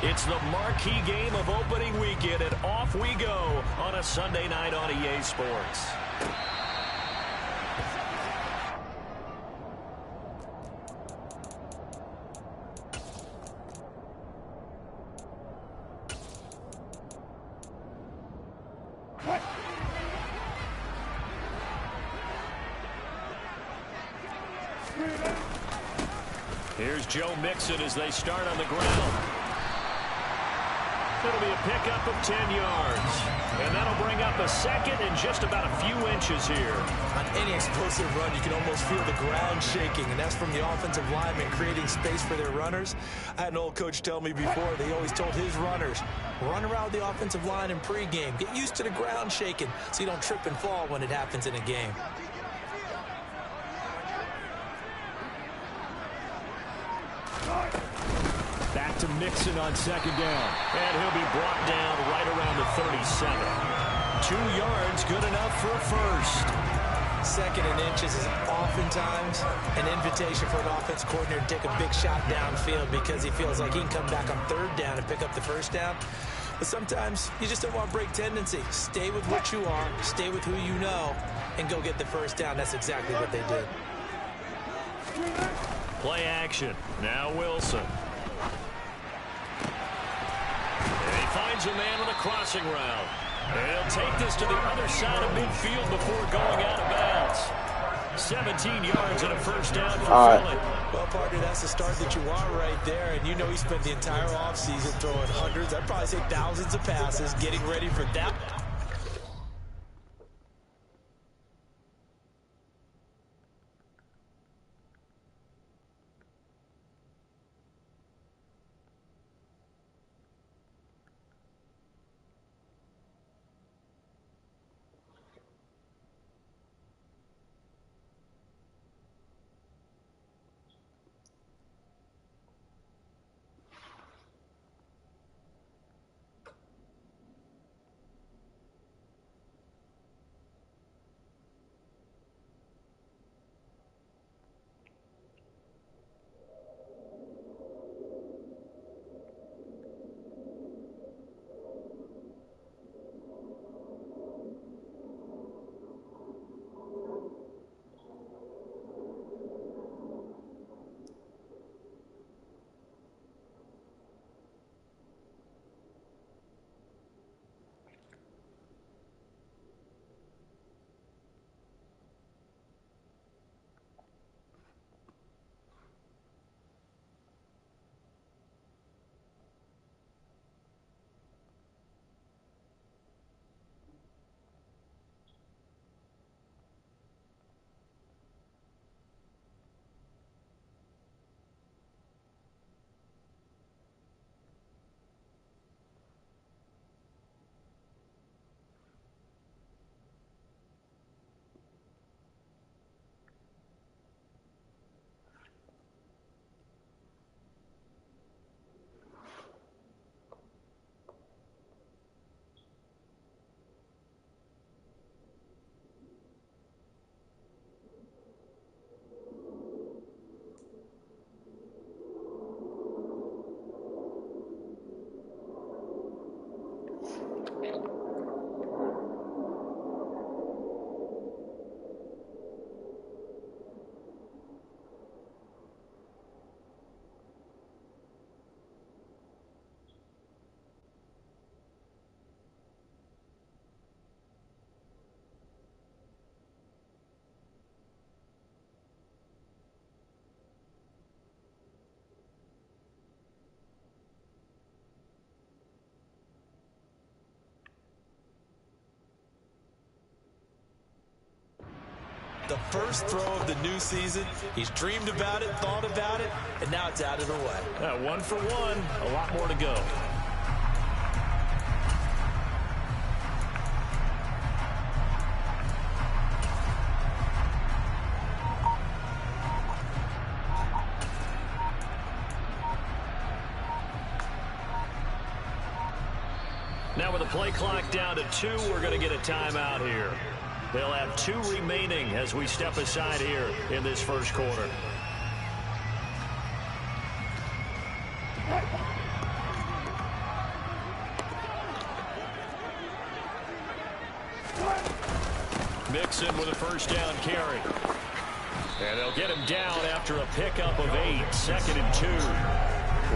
It's the marquee game of opening weekend, and off we go on a Sunday night on EA Sports. Here's Joe Mixon as they start on the ground. It'll be a pickup of 10 yards. And that'll bring up a second and just about a few inches here. On any explosive run, you can almost feel the ground shaking, and that's from the offensive linemen creating space for their runners. I had an old coach tell me before, they always told his runners, run around the offensive line in pregame. Get used to the ground shaking so you don't trip and fall when it happens in a game. Back to Mixon on second down. And he'll be brought down right around the 37. 2 yards, good enough for a first. Second and inches is oftentimes an invitation for an offense coordinator to take a big shot downfield because he feels like he can come back on third down and pick up the first down. But sometimes you just don't want break tendency. Stay with what you are, stay with who you know, and go get the first down. That's exactly what they did. Play action. Now Wilson. And he finds a man on a crossing route. And he'll take this to the other side of midfield before going out of bounds. 17 yards and a first down for Philly. Well, partner, that's the start that you want right there. And you know he spent the entire offseason throwing hundreds, I'd probably say thousands of passes, getting ready for that. The first throw of the new season. He's dreamed about it, thought about it, and now it's out of the way. 1 for 1. A lot more to go. Now with the play clock down to 2, we're going to get a timeout here. They'll have 2 remaining as we step aside here in this first quarter. Mixon with a first down carry. And they'll get him down after a pickup of 8, 2nd and 2.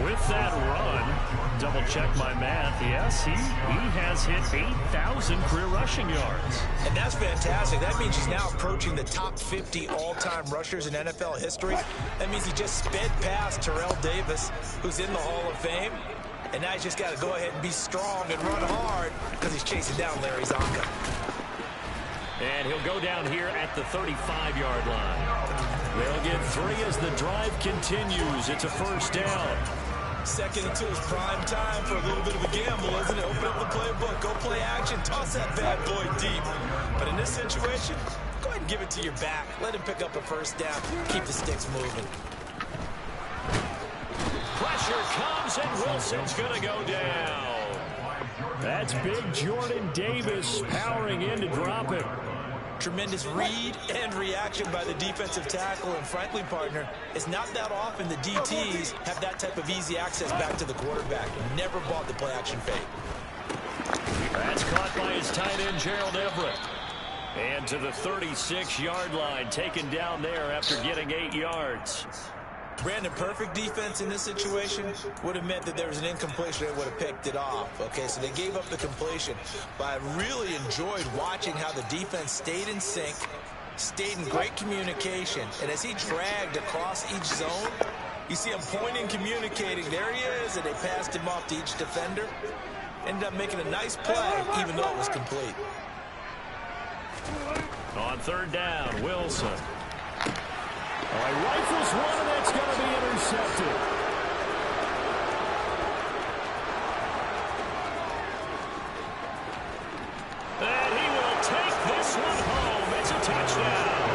With that run, double check my math. Yes, he has hit 8,000 career rushing yards. And that's fantastic. That means he's now approaching the top 50 all-time rushers in NFL history. That means he just sped past Terrell Davis, who's in the Hall of Fame. And now he's just got to go ahead and be strong and run hard because he's chasing down Larry Zonka. And he'll go down here at the 35-yard line. They'll get 3 as the drive continues. It's a first down. 2nd and 2 is prime time for a little bit of a gamble, isn't it? Open up the playbook, go play action, toss that bad boy deep. But in this situation, go ahead and give it to your back. Let him pick up a first down. Keep the sticks moving. Pressure comes, and Wilson's going to go down. That's big Jordan Davis powering in to drop it. Tremendous read and reaction by the defensive tackle. And frankly, partner, it's not that often the DTs have that type of easy access back to the quarterback. Never bought the play-action fake. That's caught by his tight end, Gerald Everett. And to the 36-yard line, taken down there after getting 8 yards. Brandon, perfect defense in this situation would have meant that there was an incompletion and would have picked it off. Okay, so they gave up the completion. But I really enjoyed watching how the defense stayed in sync, stayed in great communication. And as he dragged across each zone, you see him pointing, communicating. There he is, and they passed him off to each defender. Ended up making a nice play, even though it was complete. On 3rd down, Wilson. All right, rifles one, and that's going to be intercepted. And he will take this one home. It's a touchdown.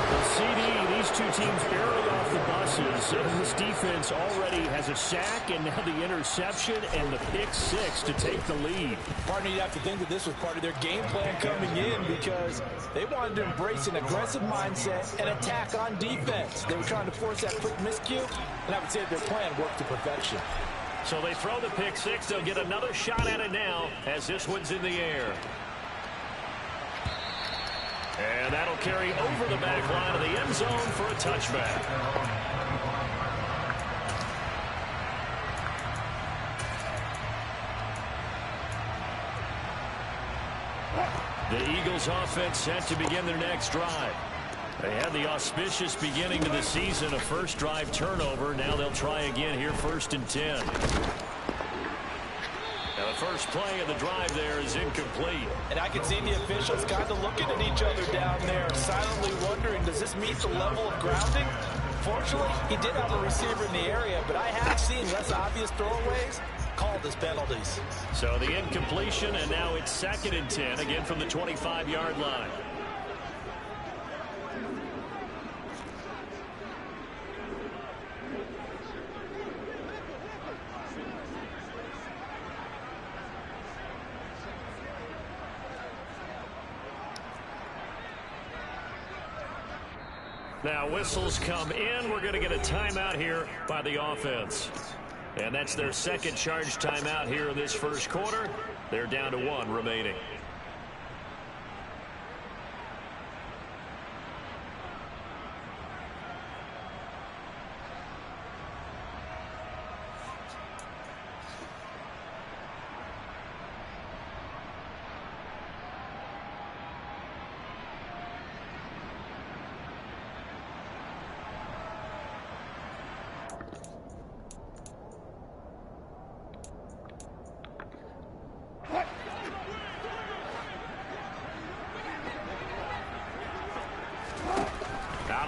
The CD, these two teams barely off the buses. And this defense already has a sack, and now the interception and the pick 6 to take the lead. Partner, you have to think that this was part of their game plan coming in because they wanted to embrace an aggressive mindset and attack on defense. They were trying to force that quick miscue, and I would say that their plan worked to perfection. So they throw the pick 6. They'll get another shot at it now as this one's in the air. And that'll carry over the back line of the end zone for a touchback. The Eagles offense set to begin their next drive. They had the auspicious beginning to the season, a first drive turnover. Now they'll try again here, 1st and 10. Now the first play of the drive there is incomplete. And I can see the officials kind of looking at each other down there, silently wondering, does this meet the level of grounding? Fortunately, he did have a receiver in the area, but I have seen less obvious throwaways called as penalties. So the incompletion, and now it's 2nd and 10, again from the 25-yard line. Now whistles come in. We're going to get a timeout here by the offense. And that's their 2nd charge timeout here in this first quarter. They're down to 1 remaining.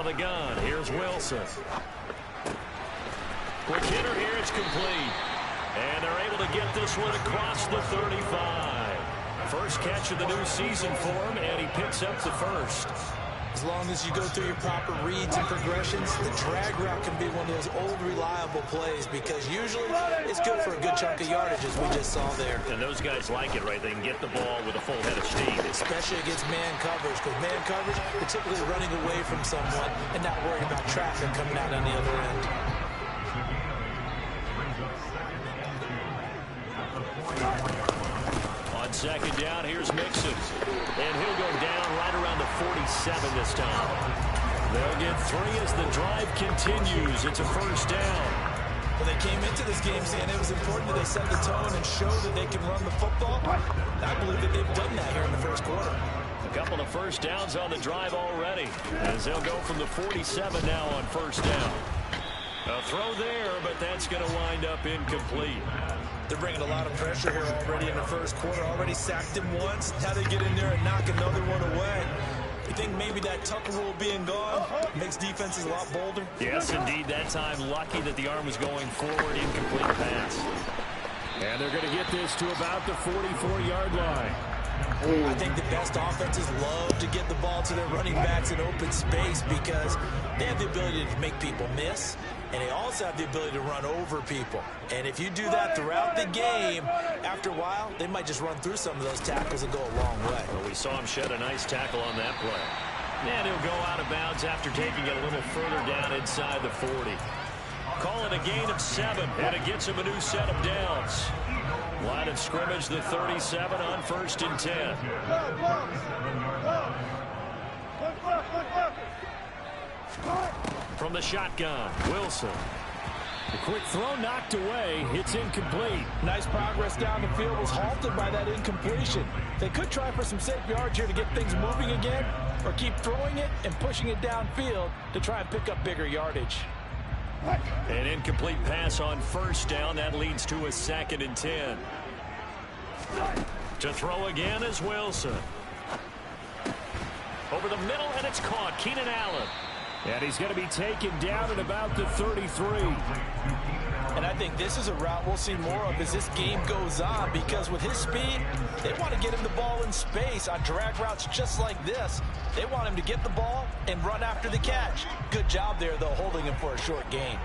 The gun. Here's Wilson. Quick hitter here. It's complete. And they're able to get this one across the 35. First catch of the new season for him, and he picks up the first. As long as you go through your proper reads and progressions, the drag route can be one of those old reliable plays because usually it's good for a good chunk of yardage, as we just saw there. And those guys like it, right? They can get the ball with a full head of steam. Especially against man coverage, because man coverage, they're typically running away from someone and not worried about traffic coming out on the other end. On second down, here's Mixon. And he'll go down right around the 47 this time. They'll get 3 as the drive continues. It's a first down. Well, they came into this game saying it was important that they set the tone and show that they can run the football. I believe that they've done that here in the first quarter. A couple of first downs on the drive already, as they'll go from the 47 now on first down. A throw there, but that's going to wind up incomplete. They're bringing a lot of pressure here already in the first quarter. Already sacked him once. Now they get in there and knock another one away. You think maybe that Tucker rule being gone makes defenses a lot bolder? Yes, indeed. That time, lucky that the arm was going forward. Incomplete pass. And they're going to get this to about the 44-yard line. I think the best offenses love to get the ball to their running backs in open space because they have the ability to make people miss, and they also have the ability to run over people. And if you do that throughout the game, after a while, they might just run through some of those tackles and go a long way. Well, we saw him shed a nice tackle on that play. And he'll go out of bounds after taking it a little further down inside the 40. Call it a gain of 7, and it gets him a new set of downs. Line of scrimmage, the 37 on 1st and 10. From the shotgun, Wilson. The quick throw knocked away. It's incomplete. Nice progress down the field was halted by that incompletion. They could try for some safe yards here to get things moving again, or keep throwing it and pushing it downfield to try and pick up bigger yardage. An incomplete pass on first down. That leads to a 2nd and 10. To throw again is Wilson. Over the middle, and it's caught. Keenan Allen. And he's going to be taken down at about the 33. And I think this is a route we'll see more of as this game goes on, because with his speed, they want to get him the ball in space on drag routes just like this. They want him to get the ball and run after the catch. Good job there, though, holding him for a short gain.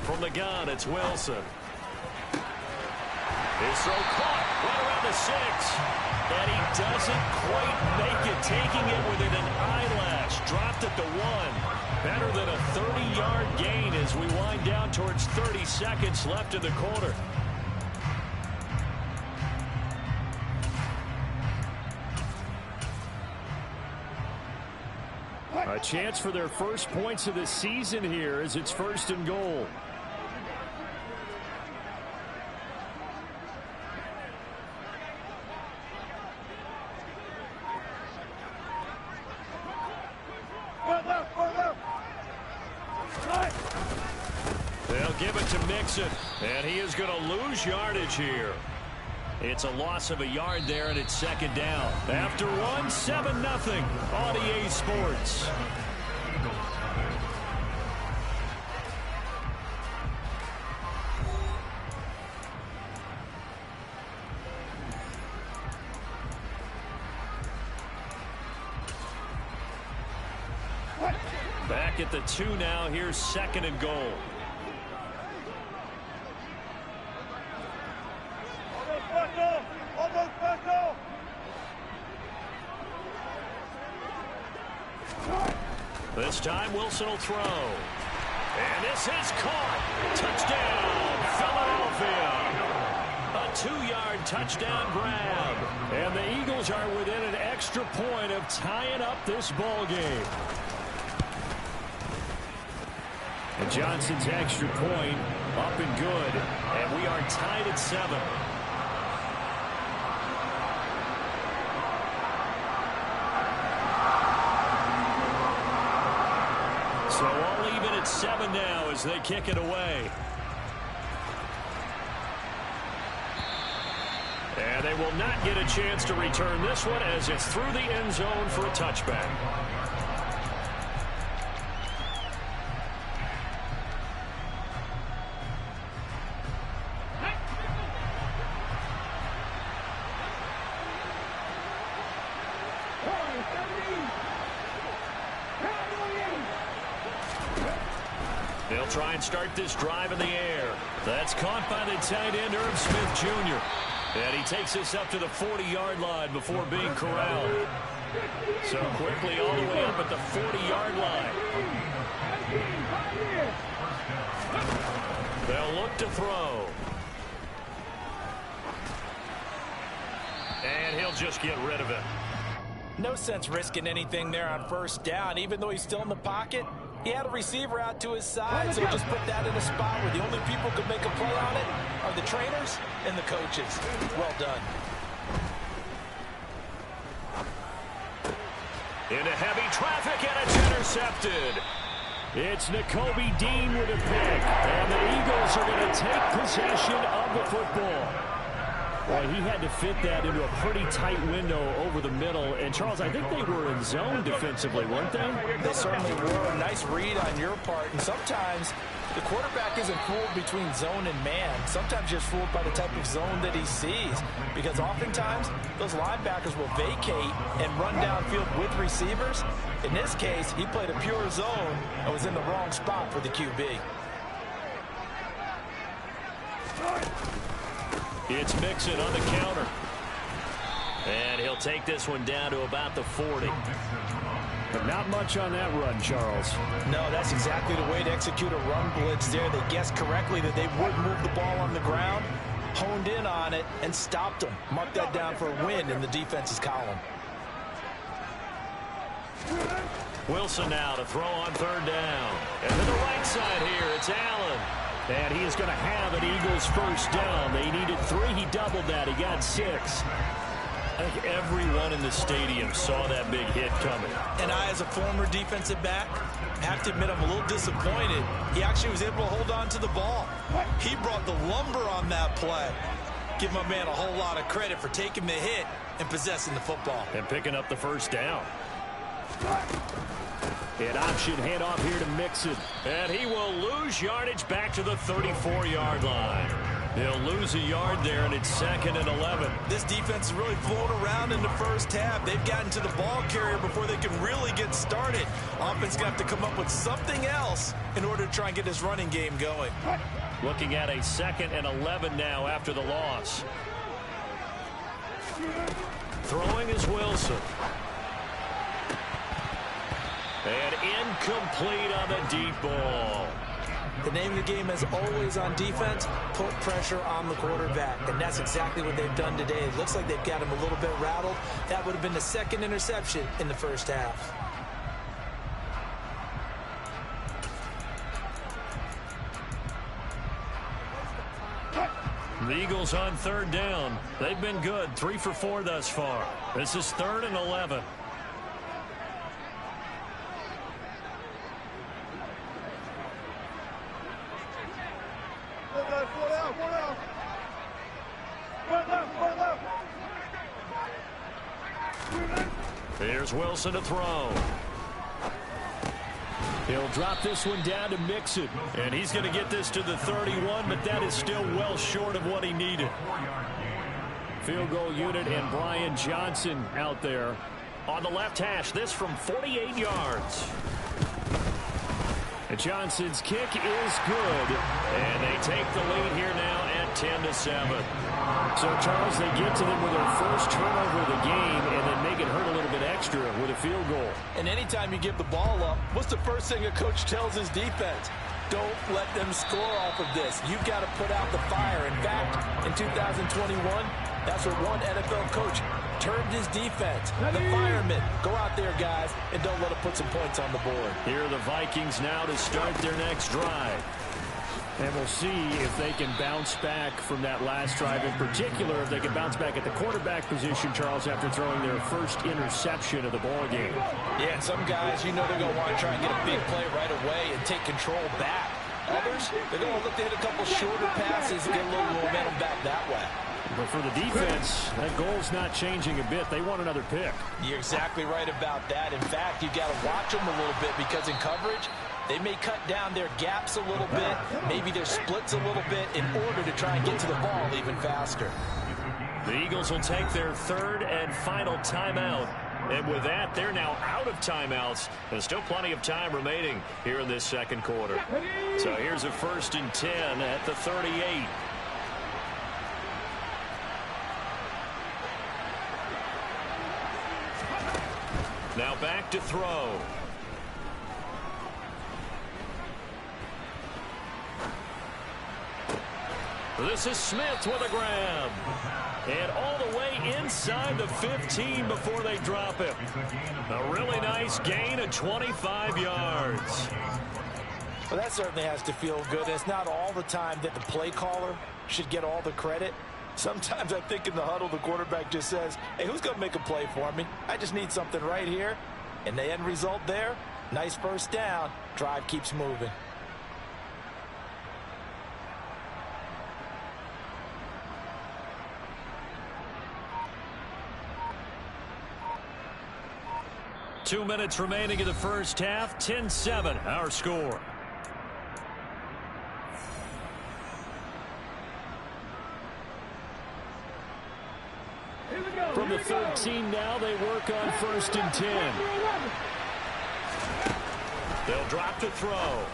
From the gun, it's Wilson. His throw caught right around the 6. And he doesn't quite make it, taking it within an eyelash. Dropped at the 1. Better than a 30-yard gain as we wind down towards 30 seconds left in the quarter. A chance for their first points of the season here as it's 1st and goal. They'll give it to Mixon, and he is going to lose yardage here. It's a loss of a yard there, and it's 2nd down. After 1, 7-0 on EA Sports. Back at the 2 now. Here's 2nd and goal. This time Wilson will throw. And this is caught. Touchdown, Philadelphia. A 2-yard touchdown grab. And the Eagles are within an extra point of tying up this ball game. And Johnson's extra point up and good. And we are tied at 7. So all even at 7 now as they kick it away. And they will not get a chance to return this one as it's through the end zone for a touchback. They'll try and start this drive in the air. That's caught by the tight end, Irv Smith Jr. And he takes this up to the 40-yard line before being corralled. So quickly all the way up at the 40-yard line. They'll look to throw. And he'll just get rid of it. No sense risking anything there on first down. Even though he's still in the pocket, he had a receiver out to his side, so just put that in a spot where the only people who can make a play on it are the trainers and the coaches. Well done. Into heavy traffic, and it's intercepted. It's Nakobe Dean with a pick, and the Eagles are going to take possession of the football. Boy, he had to fit that into a pretty tight window over the middle. And, Charles, I think they were in zone defensively, weren't they? They certainly were. Nice read on your part. And sometimes the quarterback isn't fooled between zone and man. Sometimes just fooled by the type of zone that he sees. Because oftentimes, those linebackers will vacate and run downfield with receivers. In this case, he played a pure zone and was in the wrong spot for the QB. It's Mixon on the counter. And he'll take this one down to about the 40. But not much on that run, Charles. No, that's exactly the way to execute a run blitz there. They guessed correctly that they would move the ball on the ground, honed in on it, and stopped them. Mark that down for a win in the defense's column. Wilson now to throw on third down. And to the right side here, it's Allen. And he is going to have an Eagles first down. They needed 3. He doubled that. He got 6. I think everyone in the stadium saw that big hit coming. And I, as a former defensive back, have to admit I'm a little disappointed. He actually was able to hold on to the ball. He brought the lumber on that play. Give my man a whole lot of credit for taking the hit and possessing the football. And picking up the first down. An option handoff here to Mixon. And he will lose yardage back to the 34-yard line. He'll lose a yard there, and it's 2nd and 11. This defense is really flown around in the first half. They've gotten to the ball carrier before they can really get started. Offense going to have to come up with something else in order to try and get this running game going. Looking at a 2nd and 11 now after the loss. Throwing is Wilson. And incomplete on the deep ball. The name of the game is always on defense, put pressure on the quarterback. And that's exactly what they've done today. It looks like they've got him a little bit rattled. That would have been the 2nd interception in the first half. The Eagles on third down. They've been good. 3 for 4 thus far. This is 3rd and 11. Here's Wilson to throw. He'll drop this one down to Mixon. And he's going to get this to the 31, but that is still well short of what he needed. Field goal unit and Brian Johnson out there on the left hash. This from 48 yards. And Johnson's kick is good. And they take the lead here now at 10-7. So, Charles, they get to them with their first turnover of the game and then make it hurt a little bit extra with a field goal. And anytime you give the ball up, what's the first thing a coach tells his defense? Don't let them score off of this. You've got to put out the fire. In fact, in 2021, that's what one NFL coach termed his defense. The firemen. Go out there, guys, and don't let them put some points on the board. Here are the Vikings now to start their next drive. And we'll see if they can bounce back from that last drive. In particular, if they can bounce back at the quarterback position, Charles, after throwing their first interception of the ball game. Yeah, and some guys, you know they're going to want to try and get a big play right away and take control back. Others, they're going to look to hit a couple shorter passes and get a little momentum back that way. But for the defense, that goal's not changing a bit. They want another pick. You're exactly right about that. In fact, you've got to watch them a little bit because in coverage, they may cut down their gaps a little bit, maybe their splits a little bit in order to try and get to the ball even faster. The Eagles will take their 3rd and final timeout. And with that, they're now out of timeouts. There's still plenty of time remaining here in this second quarter. So here's a 1st and 10 at the 38. Now back to throw. This is Smith with a grab. And all the way inside the 15 before they drop him. A really nice gain of 25 yards. Well, that certainly has to feel good. It's not all the time that the play caller should get all the credit. Sometimes I think in the huddle, the quarterback just says, hey, who's going to make a play for me? I just need something right here. And the end result there, nice first down. Drive keeps moving. Two minutes remaining in the first half. 10-7, our score. From the 13 now, they work on 1st and 10. They'll drop to throw.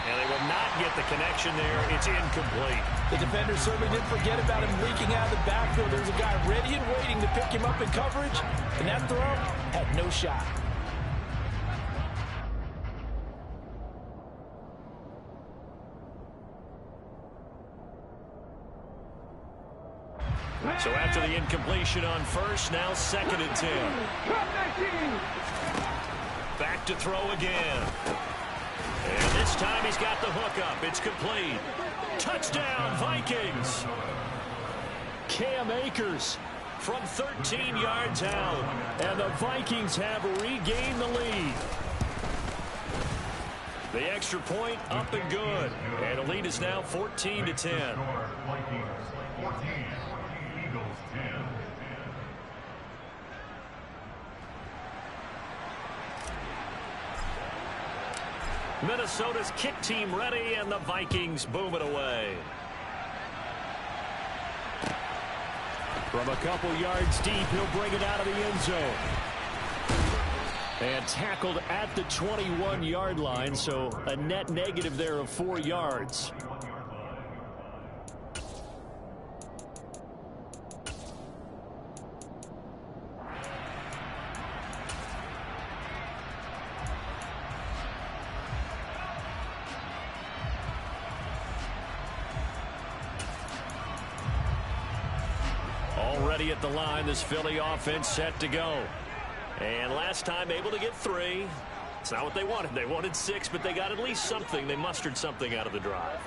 And they will not get the connection there. It's incomplete. The defender certainly didn't forget about him leaking out of the backfield. There's a guy ready and waiting to pick him up in coverage. And that throw had no shot. So after the incompletion on 1st, now 2nd and 10. Back to throw again. And this time he's got the hook up. It's complete. Touchdown, Vikings. Cam Akers from 13 yards out. And the Vikings have regained the lead. The extra point up and good. And the lead is now 14-10. Minnesota's kick team ready, and the Vikings boom it away. From a couple yards deep, he'll bring it out of the end zone. And tackled at the 21-yard line, so a net negative there of 4 yards. Already at the line, this Philly offense set to go. And last time able to get 3. It's not what they wanted. They wanted 6, but they got at least something. They mustered something out of the drive.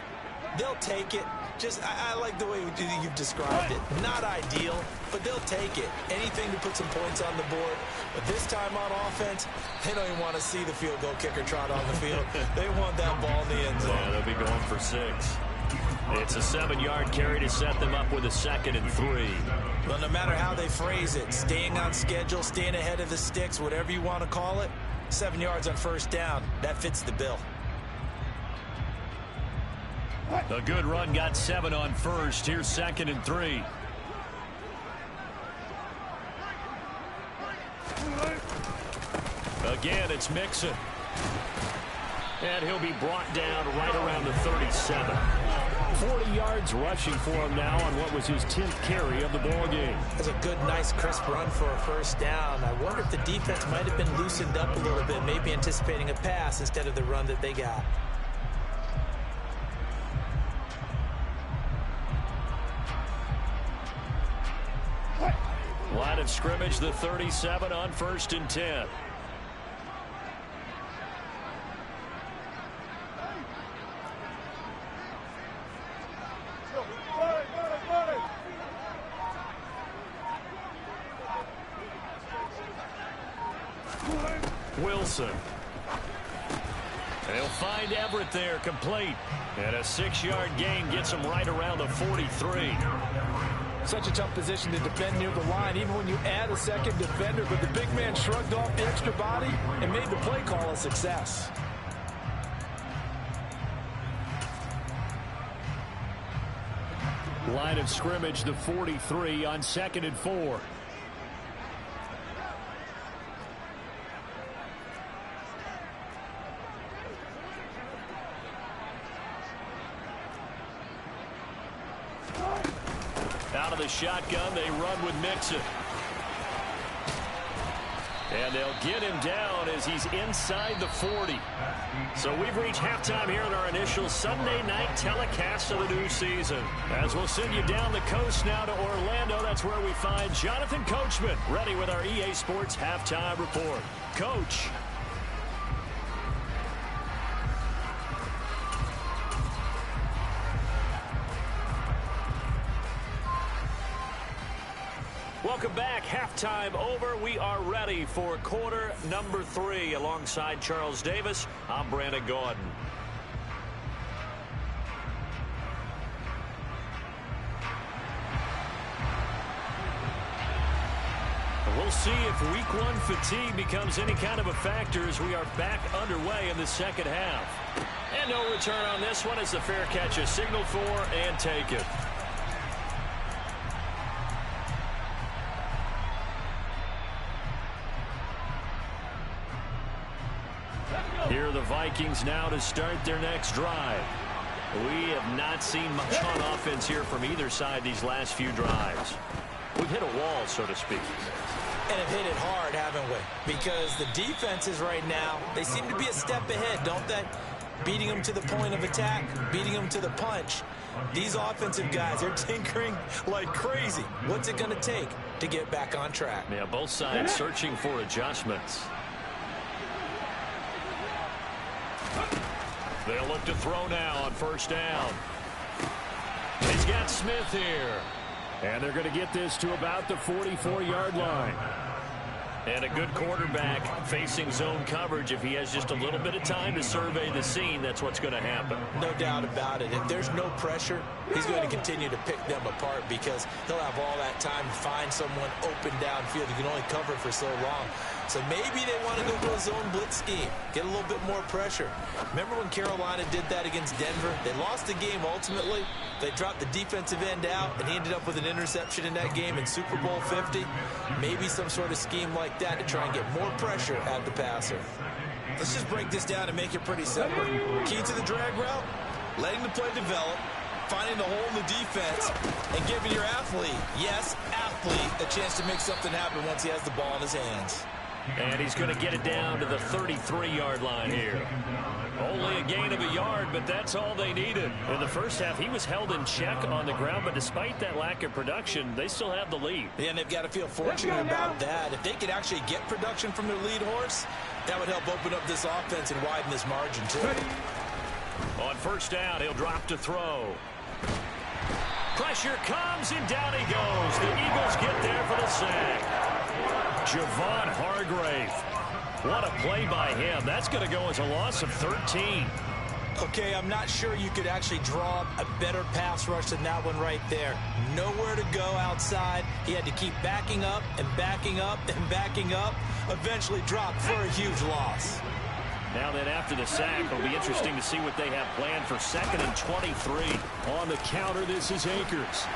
They'll take it. I like the way you've described it. Not ideal, but they'll take it. Anything to put some points on the board. But this time on offense, they don't even want to see the field goal kicker trot on the field. They want that ball in the end zone. Yeah, they'll be going for 6. It's a 7-yard carry to set them up with a 2nd and 3. Well, no matter how they phrase it, staying on schedule, staying ahead of the sticks, whatever you want to call it, 7 yards on 1st down, that fits the bill. A good run got 7 on 1st. Here's 2nd and 3. Again, it's Mixon. And he'll be brought down right around the 37. 40 yards rushing for him now on what was his 10th carry of the ball game. That's a good, nice, crisp run for a 1st down. I wonder if the defense might have been loosened up a little bit, maybe anticipating a pass instead of the run that they got. Line of scrimmage, the 37 on 1st and 10. Wilson. They'll find Everett there, complete. And a 6-yard gain gets him right around the 43. Such a tough position to defend near the line, even when you add a second defender. But the big man shrugged off the extra body and made the play call a success. Line of scrimmage, the 43 on 2nd and 4. Out of the shotgun, they run with Mixon. And they'll get him down as he's inside the 40. So we've reached halftime here in our initial Sunday night telecast of the new season. As we'll send you down the coast now to Orlando, that's where we find Jonathan Coachman, ready with our EA Sports halftime report. Coach. Welcome back. Halftime over. We are ready for quarter number 3. Alongside Charles Davis, I'm Brandon Gaudin. We'll see if week 1 fatigue becomes any kind of a factor as we are back underway in the second half. And no return on this one as the fair catch is signaled for and taken. Here are the Vikings now to start their next drive. We have not seen much on offense here from either side these last few drives. We've hit a wall, so to speak. And have hit it hard, haven't we? Because the defenses right now, they seem to be a step ahead, don't they? Beating them to the point of attack, beating them to the punch. These offensive guys are tinkering like crazy. What's it going to take to get back on track? Yeah, both sides searching for adjustments. They'll look to throw now on first down. He's got Smith here. And they're going to get this to about the 44-yard line. And a good quarterback facing zone coverage. If he has just a little bit of time to survey the scene, that's what's going to happen. No doubt about it. If there's no pressure, he's going to continue to pick them apart because he'll have all that time to find someone open downfield. He can only cover for so long. So maybe they want to go to a zone blitz scheme, get a little bit more pressure. Remember when Carolina did that against Denver? They lost the game ultimately. They dropped the defensive end out, and he ended up with an interception in that game in Super Bowl 50. Maybe some sort of scheme like that to try and get more pressure at the passer. Let's just break this down and make it pretty simple. Key to the drag route, letting the play develop, finding the hole in the defense, and giving your athlete, yes, athlete, a chance to make something happen once he has the ball in his hands. And he's going to get it down to the 33-yard line here. Only a gain of a yard, but that's all they needed. In the first half, he was held in check on the ground, but despite that lack of production, they still have the lead. Yeah, and they've got to feel fortunate about that. If they could actually get production from their lead horse, that would help open up this offense and widen this margin, too. On first down, he'll drop to throw. Pressure comes, and down he goes. The Eagles get there for the sack. Javon Hargrave. What a play by him. That's going to go as a loss of 13. Okay, I'm not sure you could actually draw a better pass rush than that one right there. Nowhere to go outside. He had to keep backing up and backing up and backing up. Eventually dropped for a huge loss. Now then, after the sack, it'll be interesting to see what they have planned for 2nd and 23. On the counter, this is Akers.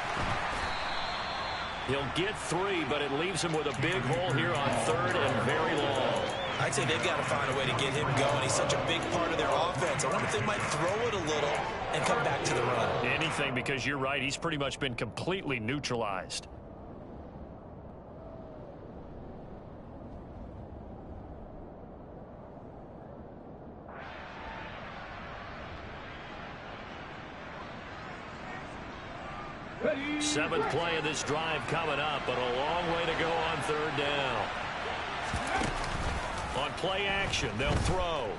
He'll get 3, but it leaves him with a big hole here on 3rd and very long. I'd say they've got to find a way to get him going. He's such a big part of their offense. I wonder if they might throw it a little and come back to the run. Anything, because you're right. He's pretty much been completely neutralized. Seventh play of this drive coming up, but a long way to go on 3rd down. On play action, they'll throw.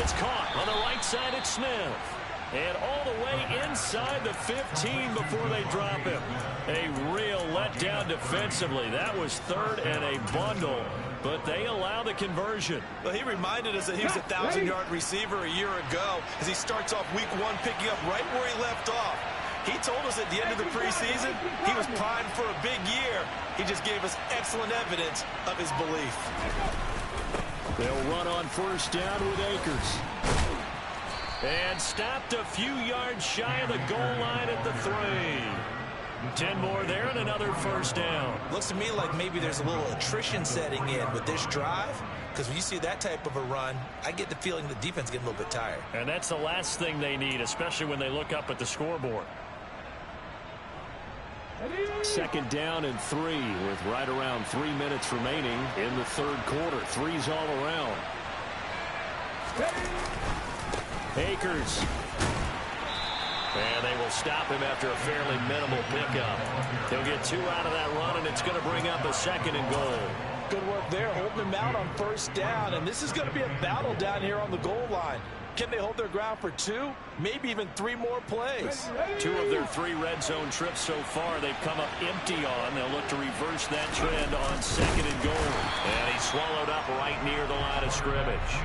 It's caught on the right side. It's Smith. And all the way inside the 15 before they drop him. A real letdown defensively. That was 3rd and a bundle, but they allow the conversion. Well, he reminded us that he was a 1,000-yard receiver a year ago as he starts off week 1 picking up right where he left off. He told us at the end of the preseason he was primed for a big year. He just gave us excellent evidence of his belief. They'll run on first down with Akers. And stopped a few yards shy of the goal line at the 3. 10 more there and another first down. Looks to me like maybe there's a little attrition setting in with this drive, because when you see that type of a run, I get the feeling the defense getting a little bit tired. And that's the last thing they need, especially when they look up at the scoreboard. Second down and 3 with right around 3 minutes remaining in the third quarter. Threes all around. Akers. And they will stop him after a fairly minimal pickup. He'll get 2 out of that run, and it's going to bring up a 2nd and goal. Good work there, holding him out on first down. And this is going to be a battle down here on the goal line. Can they hold their ground for 2, maybe even 3 more plays? 2 of their 3 red zone trips so far they've come up empty on. They'll look to reverse that trend on 2nd and goal. And he's swallowed up right near the line of scrimmage.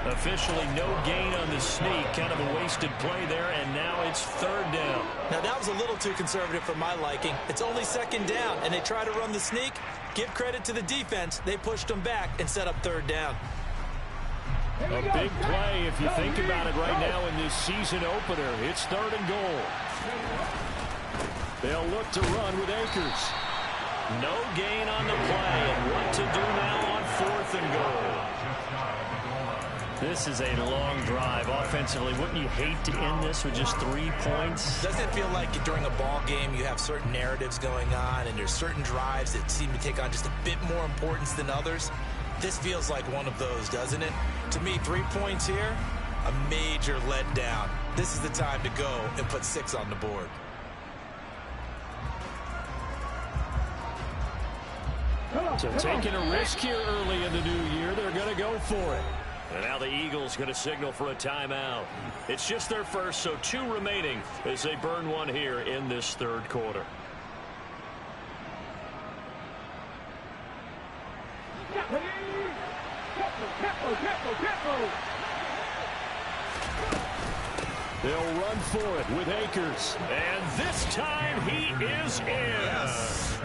Officially no gain on the sneak. Kind of a wasted play there, and now it's 3rd down. Now that was a little too conservative for my liking. It's only 2nd down, and they try to run the sneak. Give credit to the defense. They pushed them back and set up 3rd down. A big play if you think about it right now in this season opener. It's 3rd and goal. They'll look to run with Akers. No gain on the play, and what to do now on 4th and goal. This is a long drive offensively. Wouldn't you hate to end this with just 3 points? Doesn't it feel like during a ball game you have certain narratives going on and there's certain drives that seem to take on just a bit more importance than others? This feels like one of those, doesn't it? To me, 3 points here, a major letdown. This is the time to go and put 6 on the board. So taking a risk here early in the new year, they're going to go for it. And now the Eagles going to signal for a timeout. It's just their first, so 2 remaining as they burn 1 here in this 3rd quarter. They'll run for it with Akers. And this time he is in. Yes.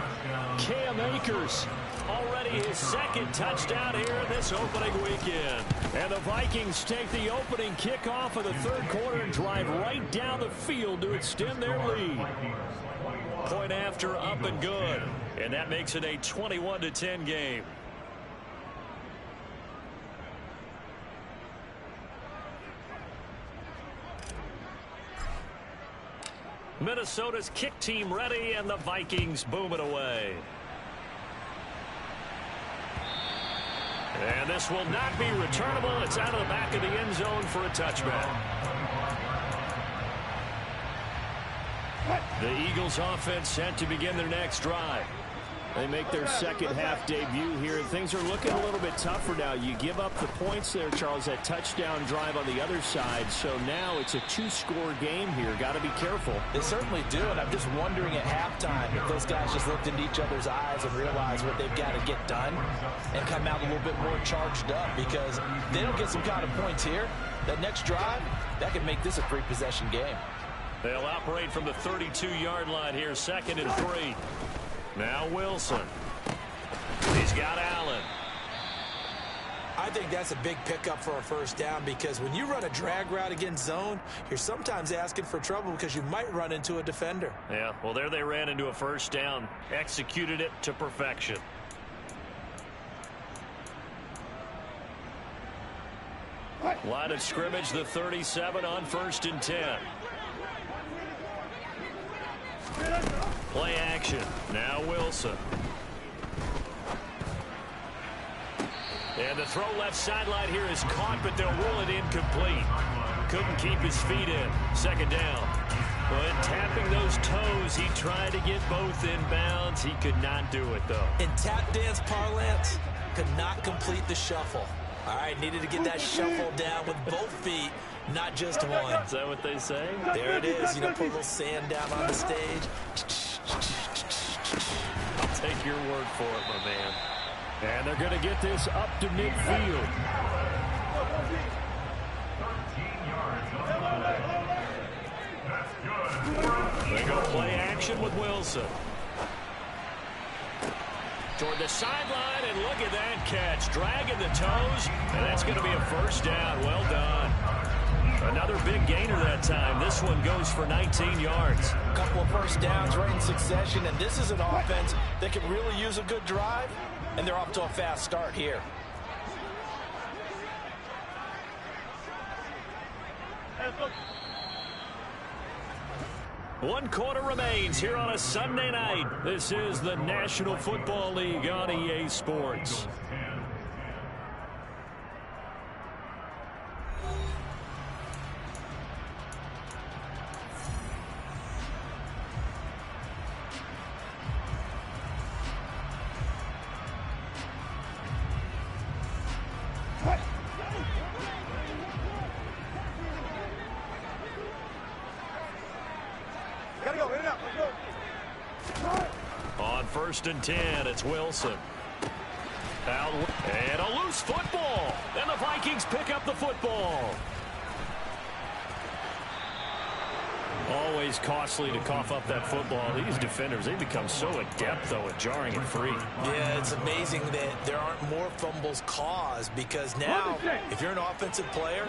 Cam Akers. Already his 2nd touchdown here in this opening weekend. And the Vikings take the opening kickoff of the 3rd quarter and drive right down the field to extend their lead. Point after, up and good. And that makes it a 21-10 game. Minnesota's kick team ready, and the Vikings boom it away. And this will not be returnable. It's out of the back of the end zone for a touchback. The Eagles offense set to begin their next drive. They make their 2nd half debut here, and things are looking a little bit tougher now. You give up the points there, Charles, that touchdown drive on the other side. So now it's a 2-score game here. Got to be careful. They certainly do, and I'm just wondering at halftime if those guys just looked into each other's eyes and realized what they've got to get done and come out a little bit more charged up, because they don't get some kind of points here. That next drive, that could make this a 3-possession game. They'll operate from the 32-yard line here, 2nd and 3. Now Wilson. He's got Allen. I think that's a big pickup for a 1st down, because when you run a drag route against zone, you're sometimes asking for trouble because you might run into a defender. Yeah, well, there they ran into a 1st down. Executed it to perfection. Line of scrimmage, the 37 on 1st and 10. Play action. Now Wilson. And the throw left sideline here is caught, but they'll rule it incomplete. Couldn't keep his feet in. 2nd down. But tapping those toes, he tried to get both in bounds. He could not do it, though. In tap dance parlance, could not complete the shuffle. All right, needed to get that shuffle down with both feet, not just one. Is that what they say? There it is. You know, put a little sand down on the stage. I'll take your word for it, my man. And they're going to get this up to midfield. They go play action with Wilson. Toward the sideline, and look at that catch. Dragging the toes, and that's going to be a 1st down. Well done. Another big gainer that time. This one goes for 19 yards. A couple of 1st downs right in succession, and this is an offense that can really use a good drive, and they're off to a fast start here. One quarter remains here on a Sunday night. This is the National Football League on EA Sports. On 1st and 10, it's Wilson. Out, and a loose football. And the Vikings pick up the football. Always costly to cough up that football. These defenders, they become so adept, though, at jarring it free. Yeah, it's amazing that there aren't more fumbles caused, because now, if you're an offensive player,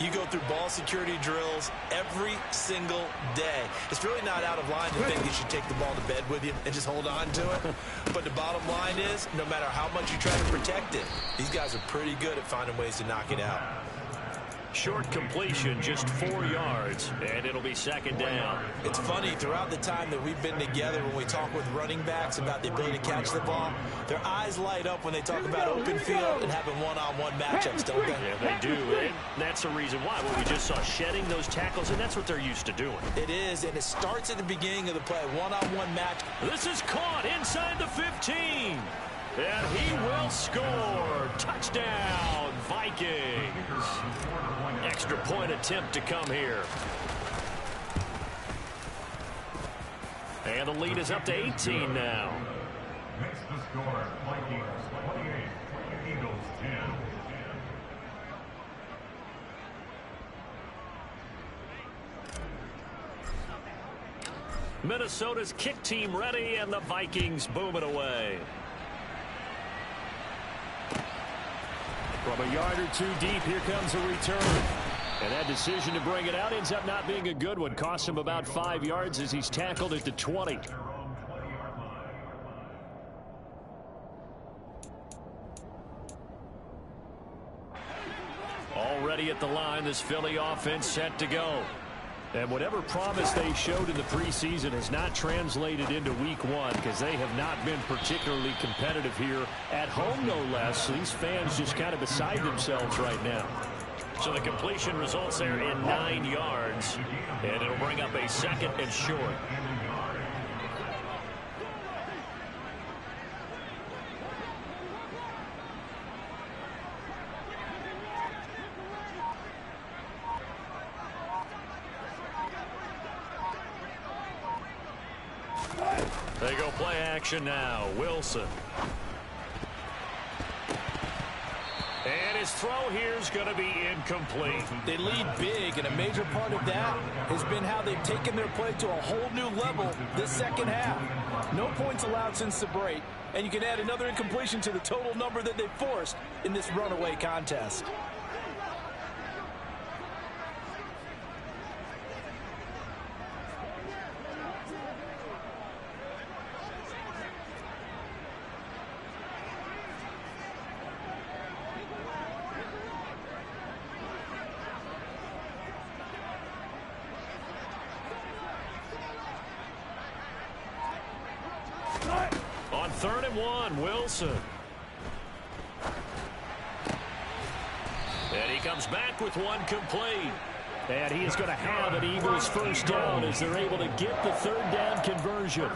you go through ball security drills every single day. It's really not out of line to think you should take the ball to bed with you and just hold on to it. But the bottom line is, no matter how much you try to protect it, these guys are pretty good at finding ways to knock it out. Short completion, just 4 yards, and it'll be 2nd down. It's funny, throughout the time that we've been together, when we talk with running backs about the ability to catch the ball, their eyes light up when they talk about open field and having one-on-one matchups, don't they? Yeah, they do, and that's the reason why. Well, we just saw shedding those tackles, and that's what they're used to doing. It is, and it starts at the beginning of the play, one-on-one match. This is caught inside the 15. And he will score. Touchdown, Vikings. Extra point attempt to come here. And the lead is up to 18 now. Next to score, Vikings 28, Eagles 10. Minnesota's kick team ready, and the Vikings boom it away. From a yard or two deep, here comes a return. And that decision to bring it out ends up not being a good one. Costs him about 5 yards as he's tackled at the 20. Already at the line, this Philly offense set to go. And whatever promise they showed in the preseason has not translated into week 1, because they have not been particularly competitive here at home, no less. So these fans just kind of beside themselves right now. So the completion results there in 9 yards, and it'll bring up a 2nd and short. They go play action now. Wilson. And his throw here is going to be incomplete. They lead big, and a major part of that has been how they've taken their play to a whole new level this second half. No points allowed since the break, and you can add another incompletion to the total number that they've forced in this runaway contest. On 3rd and 1, Wilson. And he comes back with one complete. And he is going to have an Eagles first down as they're able to get the 3rd down conversion.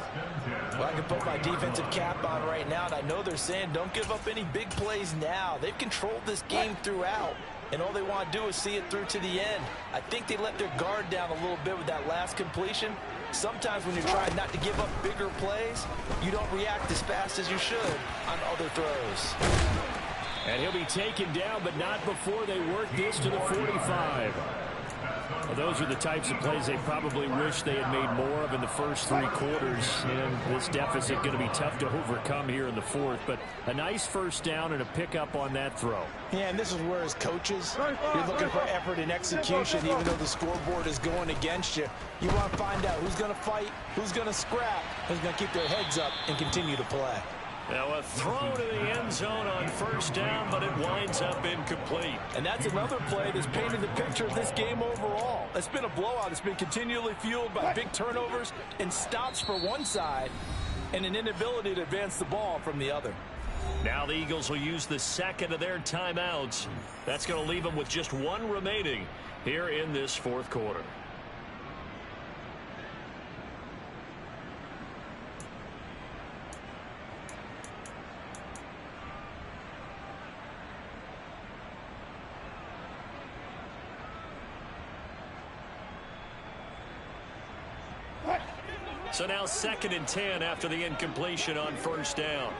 Well, I can put my defensive cap on right now, and I know they're saying don't give up any big plays now. They've controlled this game throughout, and all they want to do is see it through to the end. I think they let their guard down a little bit with that last completion. Sometimes when you're trying not to give up bigger plays, you don't react as fast as you should on other throws. And he'll be taken down, but not before they work this to the 45. Well, those are the types of plays they probably wish they had made more of in the first 3 quarters. And this deficit going to be tough to overcome here in the 4th. But a nice first down and a pickup on that throw. Yeah, and this is where, as coaches, you're looking for effort and execution, even though the scoreboard is going against you. You want to find out who's going to fight, who's going to scrap, who's going to keep their heads up and continue to play. Now a throw to the end zone on first down, but it winds up incomplete. And that's another play that's painted the picture of this game overall. It's been a blowout. It's been continually fueled by big turnovers and stops for one side and an inability to advance the ball from the other. Now the Eagles will use the second of their timeouts. That's going to leave them with just one remaining here in this fourth quarter. So now 2nd and 10 after the incompletion on first down.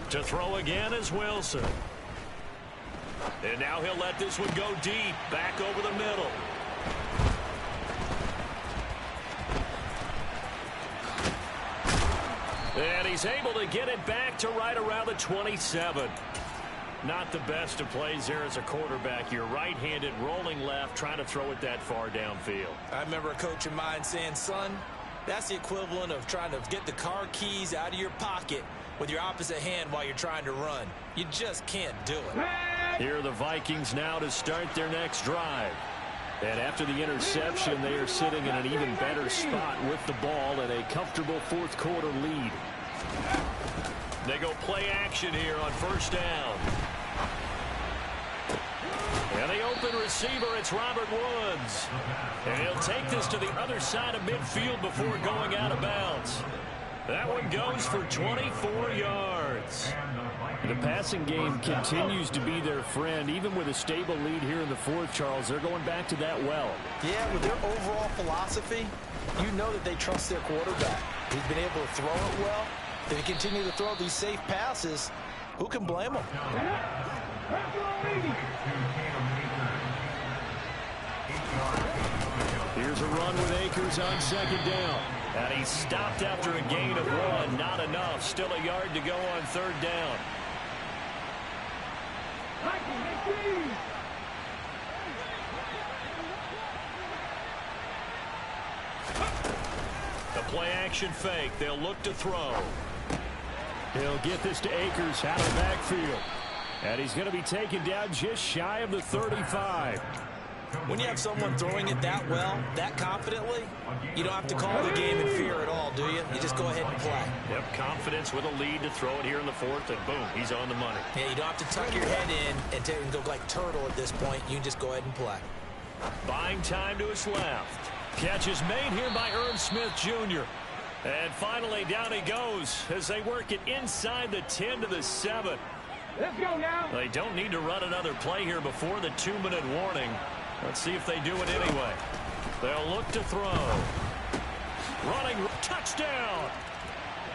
To throw again is Wilson. And now he'll let this one go deep, back over the middle. And he's able to get it back to right around the 27. Not the best of plays there as a quarterback. You're right-handed, rolling left, trying to throw it that far downfield. I remember a coach of mine saying, son, that's the equivalent of trying to get the car keys out of your pocket with your opposite hand while you're trying to run. You just can't do it. Here are the Vikings now to start their next drive. And after the interception, they are sitting in an even better spot with the ball and a comfortable fourth quarter lead. They go play action here on first down. And the open receiver, it's Robert Woods. And he'll take this to the other side of midfield before going out of bounds. That one goes for 24 yards. The passing game continues to be their friend. Even with a stable lead here in the fourth, Charles, they're going back to that well. Yeah, with their overall philosophy, you know that they trust their quarterback. He's been able to throw it well. They continue to throw these safe passes. Who can blame them? Here's a run with Akers on second down. And he's stopped after a gain of 1. Not enough. Still a yard to go on third down. The play action fake. They'll look to throw. He'll get this to Akers out of the backfield. And he's going to be taken down just shy of the 35. When you have someone throwing it that well, that confidently, you don't have to call the game in fear at all, do you? You just go ahead and play. Yep, confidence with a lead to throw it here in the fourth, and boom, he's on the money. Yeah, you don't have to tuck your head in and go like turtle at this point. You can just go ahead and play. Buying time to his left. Catch is made here by Irv Smith Jr. And finally, down he goes as they work it inside the 10 to the 7. Let's go now. They don't need to run another play here before the 2-minute warning. Let's see if they do it anyway. They'll look to throw. Running touchdown.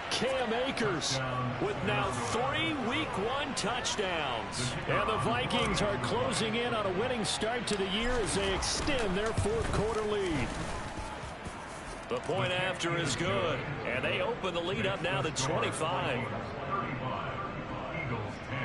Cam Akers with now 3 Week 1 touchdowns. And the Vikings are closing in on a winning start to the year as they extend their fourth quarter lead. The point after is good. And they open the lead up now to 25. Eagles 10.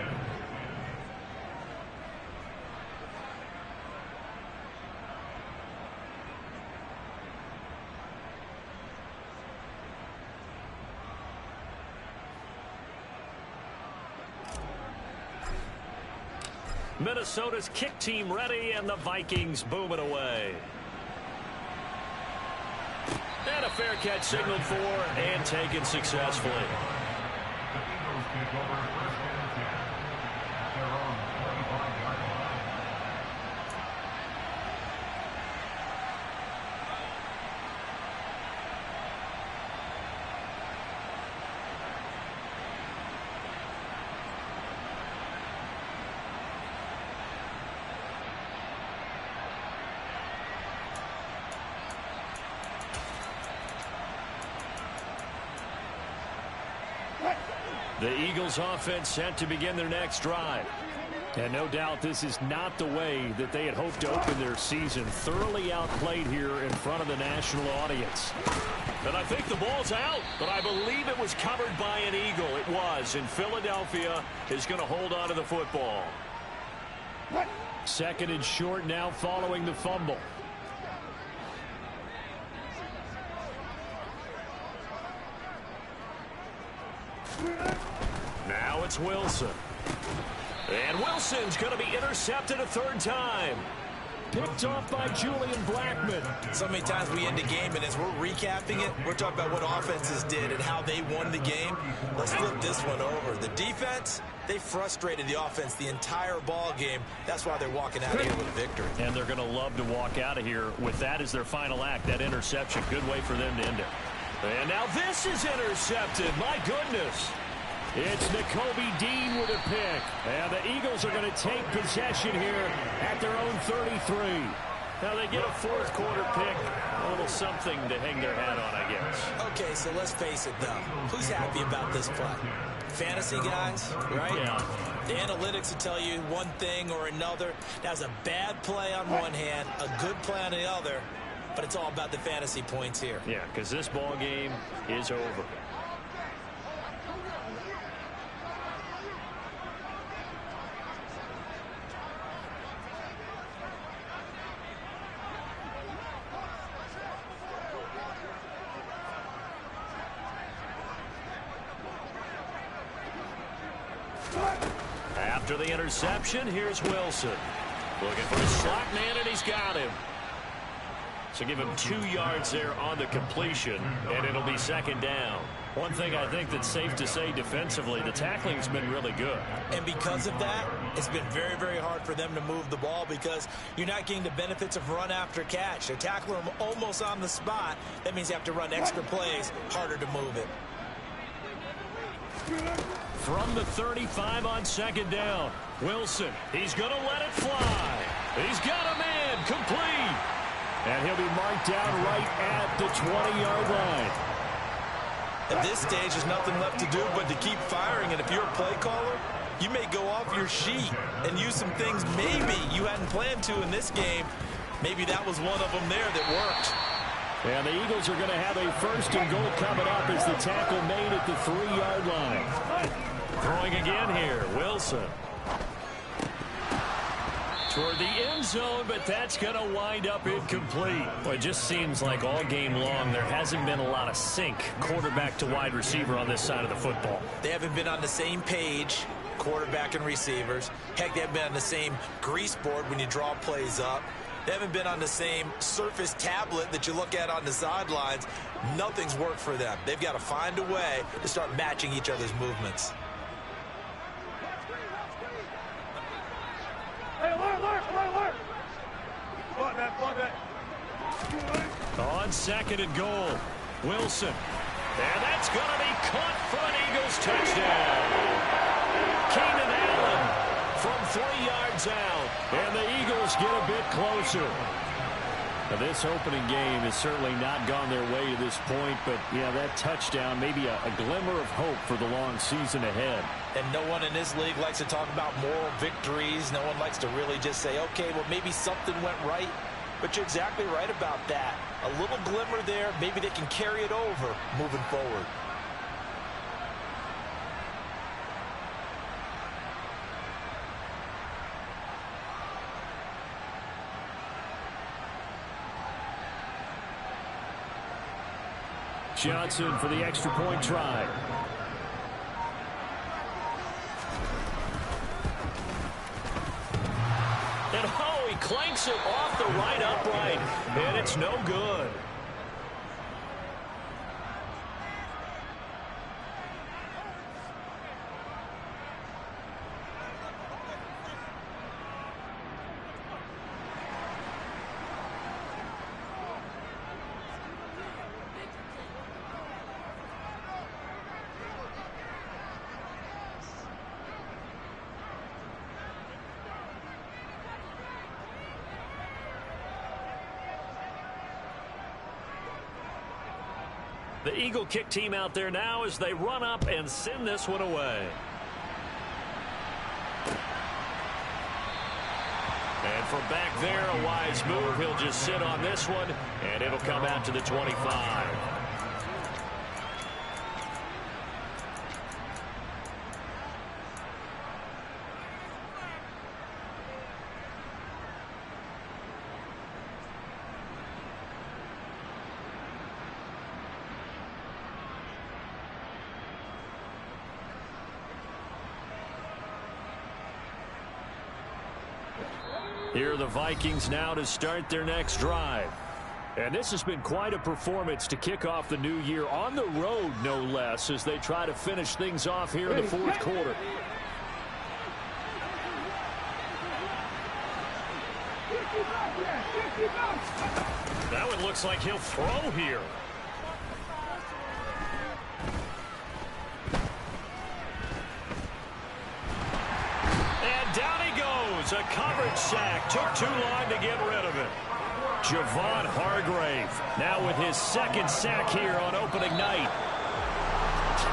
Minnesota's kick team ready, and the Vikings boom it away. And a fair catch signaled for and taken successfully. The Eagles take over first and 10 at their own 25-yard line. The Eagles offense set to begin their next drive. And no doubt this is not the way that they had hoped to open their season. Thoroughly outplayed here in front of the national audience. And I think the ball's out, but I believe it was covered by an Eagle. It was, and Philadelphia is going to hold on to the football. Second and short now following the fumble. Now it's Wilson. And Wilson's going to be intercepted a third time. Picked off by Julian Blackman. So many times we end the game, and as we're recapping it, we're talking about what offenses did and how they won the game. Let's flip this one over. The defense, they frustrated the offense the entire ball game. That's why they're walking out of here with victory. And they're going to love to walk out of here with that as their final act, that interception. Good way for them to end it. And now this is intercepted. My goodness. It's Nakobe Dean with a pick. And the Eagles are going to take possession here at their own 33. Now they get a fourth quarter pick. A little something to hang their hat on, I guess. Okay, so let's face it, though. Who's happy about this play? Fantasy guys, right? Yeah. The analytics will tell you one thing or another. That was a bad play on one hand, a good play on the other, but it's all about the fantasy points here. Yeah, because this ball game is over. After the interception, here's Wilson. Looking for a slot man, and he's got him. So give him 2 yards there on the completion, and it'll be second down. One thing I think that's safe to say defensively, the tackling's been really good. And because of that, it's been very, very hard for them to move the ball because you're not getting the benefits of run after catch. They're tackling them almost on the spot. That means you have to run extra plays, harder to move it. From the 35 on second down, Wilson, he's going to let it fly. He's got a man, complete. And he'll be marked down right at the 20-yard line. At this stage, there's nothing left to do but to keep firing. And if you're a play caller, you may go off your sheet and use some things maybe you hadn't planned to in this game. Maybe that was one of them there that worked. And the Eagles are going to have a first and goal coming up as the tackle made at the 3-yard line. Throwing again here, Wilson. Toward the end zone, but that's going to wind up incomplete. Well, it just seems like all game long there hasn't been a lot of sync quarterback to wide receiver on this side of the football. They haven't been on the same page, quarterback and receivers. Heck, they haven't been on the same grease board when you draw plays up. They haven't been on the same surface tablet that you look at on the sidelines. Nothing's worked for them. They've got to find a way to start matching each other's movements. On second and goal, Wilson. And that's going to be caught for an Eagles touchdown. Keenan Allen from 3 yards out. And the Eagles get a bit closer. Now, this opening game has certainly not gone their way to this point, but, yeah, that touchdown, maybe a glimmer of hope for the long season ahead. And no one in this league likes to talk about moral victories. No one likes to really just say, okay, well, maybe something went right. But you're exactly right about that. A little glimmer there. Maybe they can carry it over moving forward. Johnson for the extra point try. And oh, he clanks it off the right upright, and it's no good. The Eagle kick team out there now as they run up and send this one away. And from back there, a wise move. He'll just sit on this one, and it'll come out to the 25. Here are the Vikings now to start their next drive. And this has been quite a performance to kick off the new year on the road, no less, as they try to finish things off here in the fourth quarter. That one looks like he'll throw here. And down he goes. A coverage sack. Took too long to get rid of it. Javon Hargrave now with his second sack here on opening night.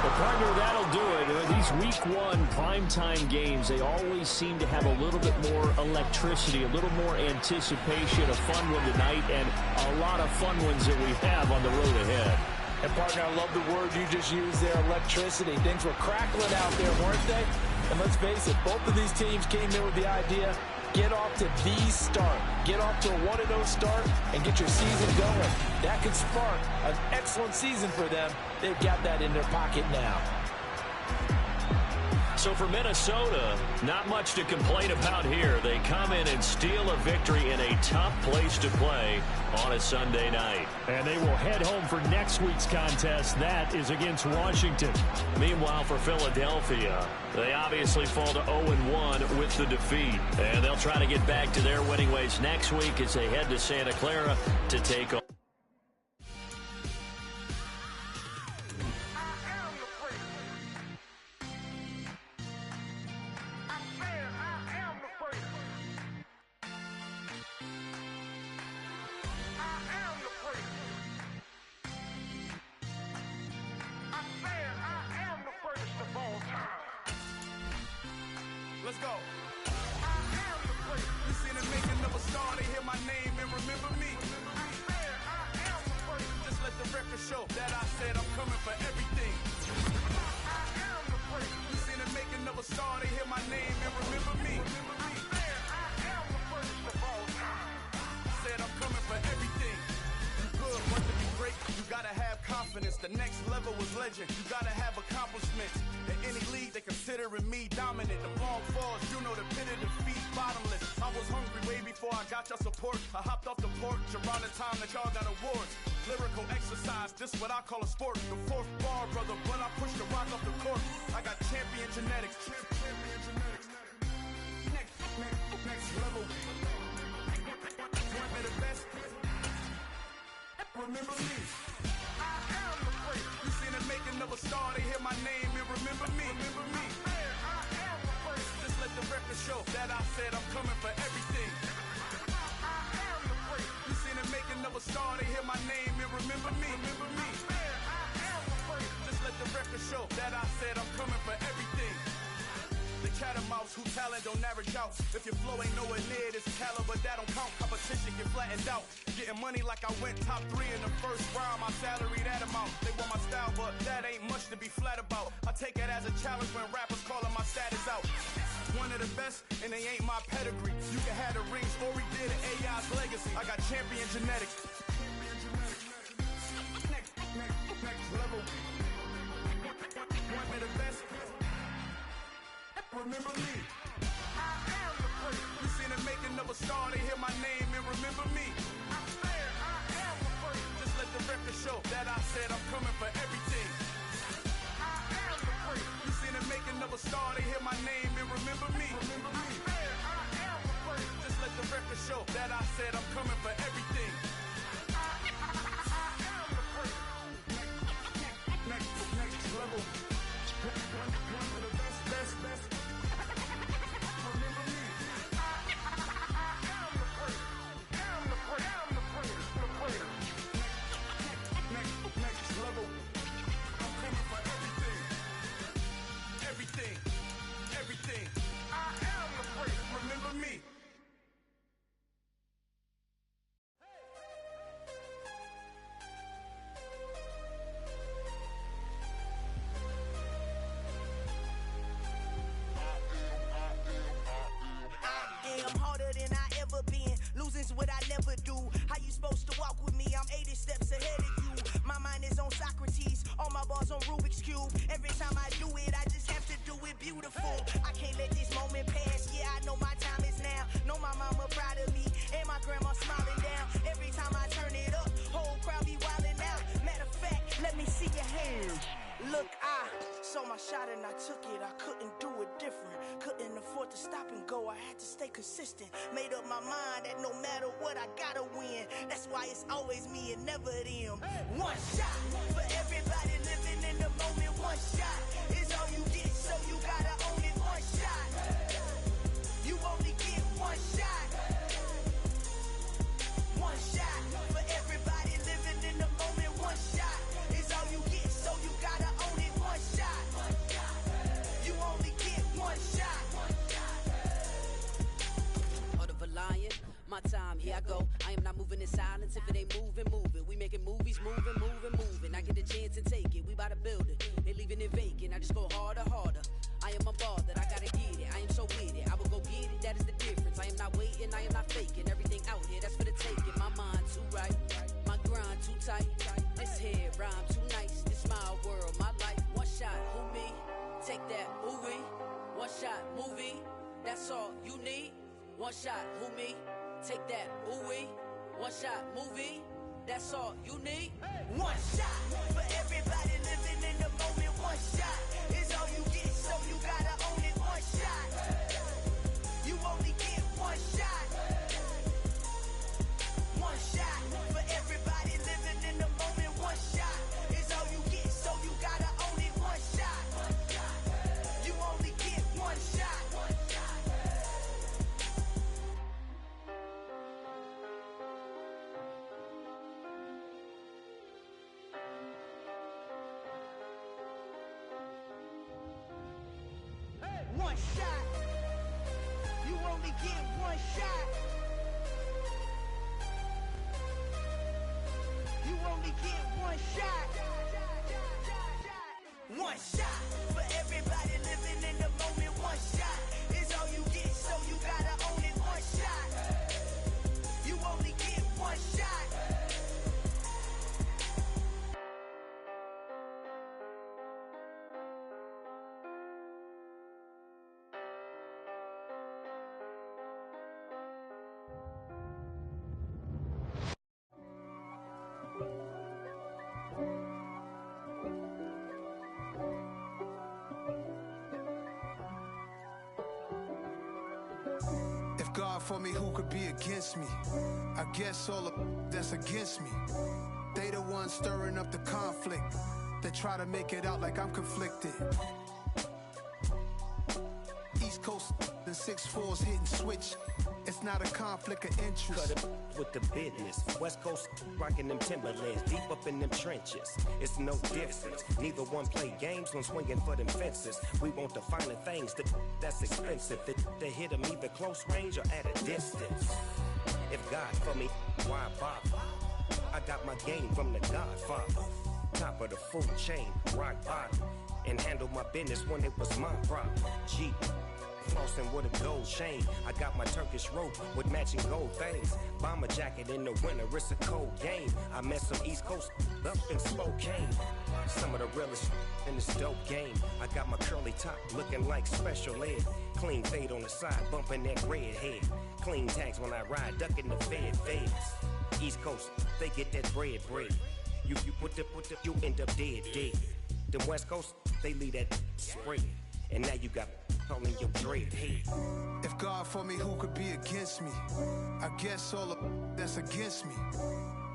The partner, that'll do it. These week one primetime games, they always seem to have a little bit more electricity, a little more anticipation. A fun one tonight, and a lot of fun ones that we have on the road ahead. And partner, I love the word you just used there, electricity. Things were crackling out there, weren't they? And let's face it, both of these teams came in with the idea, get off to the start. Get off to a 1-0 start and get your season going. That could spark an excellent season for them. They've got that in their pocket now. So for Minnesota, not much to complain about here. They come in and steal a victory in a tough place to play on a Sunday night. And they will head home for next week's contest. That is against Washington. Meanwhile, for Philadelphia, they obviously fall to 0-1 with the defeat. And they'll try to get back to their winning ways next week as they head to Santa Clara to take on. Let's go. I am the great. You seen the making of a star, they hear my name and remember me. I am the great. Just let the record show that I said I'm coming for everything. I am the great. You seen the making of a star, they hear my name and remember me. I am the greatest of all time. Said I'm coming for everything. You good, want to be great, you gotta have confidence. The next level was legend. You gotta have accomplishments. In any league, they considering me dominant. The long falls, you know the pit of defeat, bottomless. I was hungry way before I got your support. I hopped off the porch around the time that y'all got awards. Lyrical exercise, this what I call a sport. The fourth bar, brother, when I push the rock off the court. I got champion genetics. Next level. Want me the best? Remember me. I am the great. You seen the making of a star, they hear my name and remember me. Remember me. I am the great. Just let the record show that I said I'm coming for everything. I am the great. You seen the making of a star, they hear my name and remember me. Remember me. I am the great. Just let the record show that I said I'm coming for everything. The catamounts who talent don't average out. If your flow ain't nowhere near this caliber, that don't count. Competition get flattened out. Getting money like I went top 3 in the first round. My salary that amount. They want my style, but that ain't much to be flat about. I take it as a challenge when rappers calling my status out. One of the best, and they ain't my pedigree. You can have the rings, or we did it, AI's legacy. I got champion genetics. Next level. One of the best. Remember me. I am the great. You seen the making of a star, they hear my name and remember me. I am the great. Just let the record show that I said I'm coming for everything. I am the great. You seen the making of a star, they hear my name and remember me. Remember me. I am the great. Just let the record show that I said I'm coming for everything. I am the great. Next level. One of the best. Everything. I am the great. Remember me. I am harder than I ever been. Losing's what I never do. How you supposed to walk with me? I'm 80 steps ahead of you. My mind is on Socrates. All my bars on Rubik's Cube. Every time I do it, I just have to do it beautiful. I can't let this moment pass. Yeah, I know my time is now. Know my mama proud of consistent. Made up my mind that no matter what, I gotta win. That's why it's always me and never them. One shot for everybody living in the moment. One shot is all you get, so you gotta own it. One shot. You only get one shot. One shot for everybody living in the moment. One shot is all you get, so you gotta own it. One shot. You only get one shot. Heart of a lion, my time, here I go. I am not moving in silence. If it ain't moving, move it. We making movies, moving. I get a chance and take it. We bout to build it. They leaving it vacant. I just go harder. I am a ball that I gotta get it. I am so with it. I will go get it. That is the difference. I am not waiting. I am not faking. Everything out here, that's for the taking. My mind too right. My grind too tight. This head rhyme too nice. This my world, my life. One shot, who me? Take that, ooh wee. One shot, movie. That's all you need. One shot, who me? Take that, ooh wee. One shot, movie. That's all you need. One shot for everybody living in the moment. One shot is all you get, so you gotta own it. One shot. You only get one shot. One shot for everybody living in the moment. One shot is all you get, so you gotta own it. One shot. You only get one shot. One shot. You only get one shot. You only get one shot. One shot for everybody living in the moment. One shot is all you get, so you gotta own it. One shot. You only get one shot. If God for me, who could be against me? I guess all of that's against me. They the ones stirring up the conflict. They try to make it out like I'm conflicted. East Coast and 6'4's hitting switch. It's not a conflict of interest. Cut it with the business. West Coast rocking them Timberlands, deep up in them trenches. It's no difference. Neither one play games when swinging for them fences. We want the finer things that's expensive. They hit them either close range or at a distance. If God for me, why bother? I got my game from the Godfather. Top of the food chain, rock bottom. And handle my business when it was my problem. G. Flossing with a gold chain. I got my Turkish rope with matching gold things. Bomber jacket in the winter, it's a cold game. I met some East Coast up in Spokane. Some of the realest in this dope game. I got my curly top looking like special ed. Clean fade on the side, bumping that red head. Clean tags when I ride, ducking the feds. East Coast, they get that bread. You put the, you end up dead. Them West Coast, they leave that spread. And now you got all in your dread head. If God for me, who could be against me? I guess all of that's against me.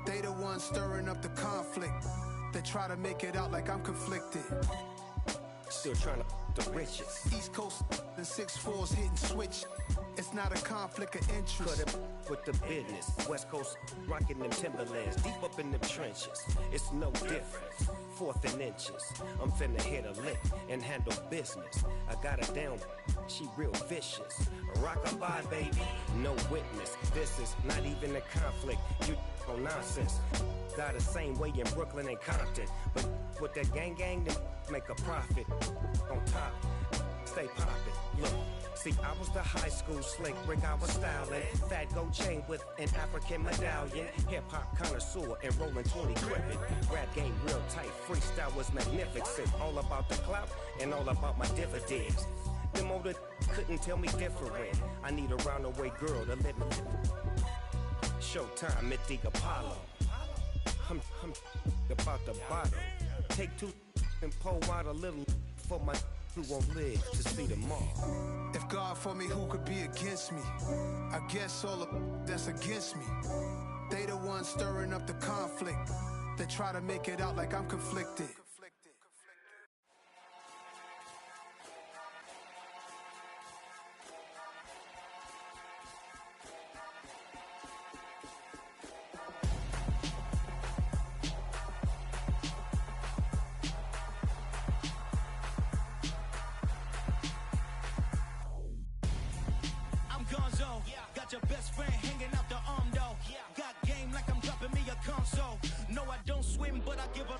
They the ones stirring up the conflict. They try to make it out like I'm conflicted. Still trying to the riches. East Coast and 6'4's hitting switch. It's not a conflict of interest. Cut it with the business. West Coast rocking them Timberlands, deep up in them trenches. It's no difference. 4th and inches. I'm finna hit a lick and handle business. I got her down, she real vicious. Rock-a-bye, baby, no witness. This is not even a conflict. You on nonsense. Got the same way in Brooklyn and Compton. But with that gang, then make a profit. On top, stay poppin'. Look. See, I was the high school slick Rick, I was styling. Fat gold chain with an African medallion. Hip-hop connoisseur and rolling 20 crippin'. Rap game real tight, freestyle was magnificent. All about the clout and all about my dividends. Them older couldn't tell me different. I need a roundaway girl to let me. Showtime, Mythic Apollo. I'm about the bottle. Take 2 and pour out a little for my who won't live to see tomorrow. If God for me, who could be against me? I guess all of that's against me. They the ones stirring up the conflict. They try to make it out like I'm conflicted. Got your best friend hanging out the arm though. Got game like I'm dropping me a console. No, I don't swim, but I give a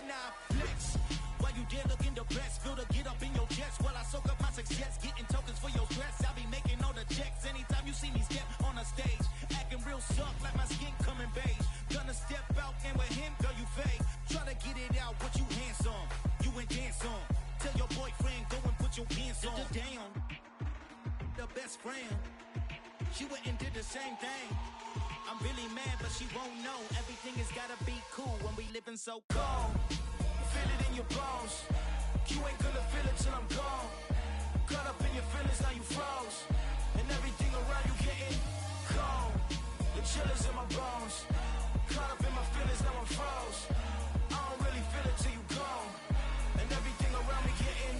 nah flex. While you there looking the best, feel the get up in your chest while I soak up my success, getting tokens for your stress. I be making all the checks anytime you see me step on a stage, acting real soft like my skin coming beige. Gonna step out and with him, girl, you fake. Try to get it out, what you handsome, you ain't dance on. Tell your boyfriend go and put your pants on. Down, the best friend. She went and did the same thing. I'm really mad, but she won't know. Everything has gotta be cool when we living so cold. Feel it in your bones. You ain't gonna feel it till I'm gone. Caught up in your feelings, now you froze. And everything around you getting cold. The chill is in my bones. Caught up in my feelings, now I'm froze. I don't really feel it till you gone. And everything around me getting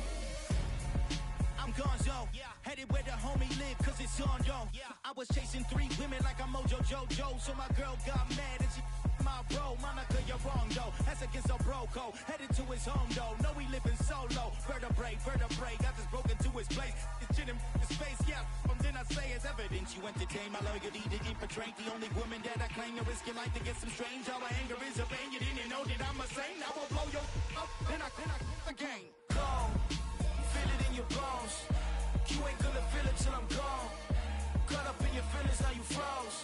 I'm gonzo, headed where the homie live, cause it's on, yo. I was chasing 3 women like I'm Mojo Jojo, so my girl got mad and she my bro. Monica, you're wrong, though. That's against a bro code. Headed to his home, though. No, we living solo. Vertebrae, got this broken to his place. It's shit in his face, yeah. From then I say it's evidence you entertain my loyalty to infiltrate. The only woman that I claim to risk your life to get some strange. How my anger is a pain. You didn't know that I'm a saint. I will blow your up, then I again. Go. Feel it in your bones. You ain't gonna feel it till I'm gone. Caught up in your feelings, now you froze.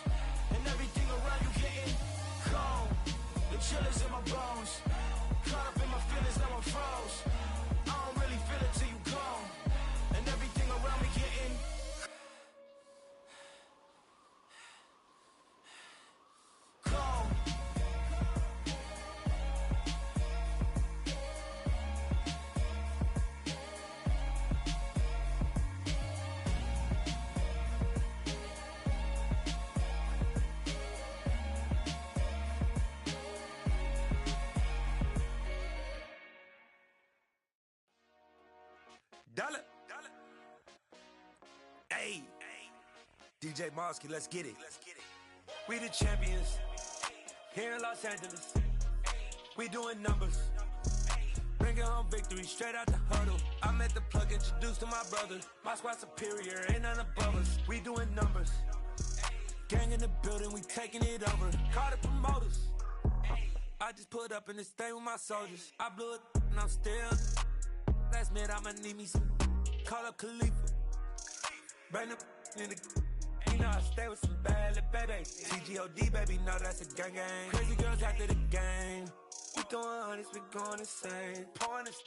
And everything around you getting cold. The chill is in my bones. Caught up in my feelings, now I'm froze. I don't really feel it till you gone. And everything around me getting cold. Dollar. Hey, DJ Mosky, let's get it. We the champions here in Los Angeles. We doing numbers. Bringing home victory straight out the huddle. I'm at the plug, introduced to my brother. My squad superior, ain't none above us. We doing numbers. Gang in the building, we taking it over. Call the promoters. I just put up in this thing with my soldiers. I blew it and I'm still. Last minute, I'ma need me some. Call up Khalifa. Bring them in the. You know I stay with some bad little baby. TGOD, baby, know that's a gang gang. Crazy girls after the game. We throwing hundreds, we going insane. Pouring this.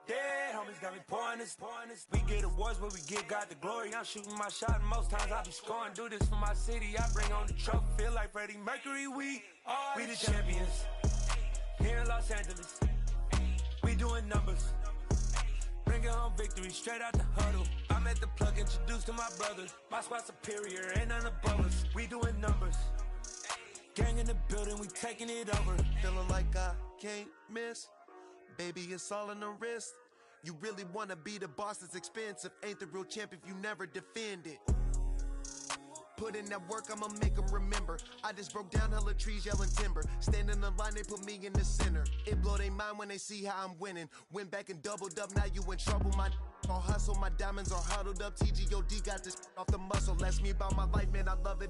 Dead homies got me pouring this. We get awards, but we give God the glory. I'm shooting my shot, and most times I be scoring. Do this for my city, I bring on the trophy. Feel like Freddie Mercury, we the champions. Here in Los Angeles. We doing numbers. Bringing home victory straight out the huddle. I'm at the plug, introduced to my brother. My squad superior, ain't none above us. We doing numbers. Gang in the building, we taking it over. Feeling like I can't miss. Baby, it's all in the wrist. You really wanna be the boss, it's expensive. Ain't the real champ if you never defend it. Put in that work, I'ma make them remember. I just broke down hella trees, yelling timber. Stand in the line, they put me in the center. It blow they mind when they see how I'm winning. Went back and doubled up, now you in trouble. My all hustle, my diamonds are huddled up. TGOD got this off the muscle. Ask me about my life, man, I love it.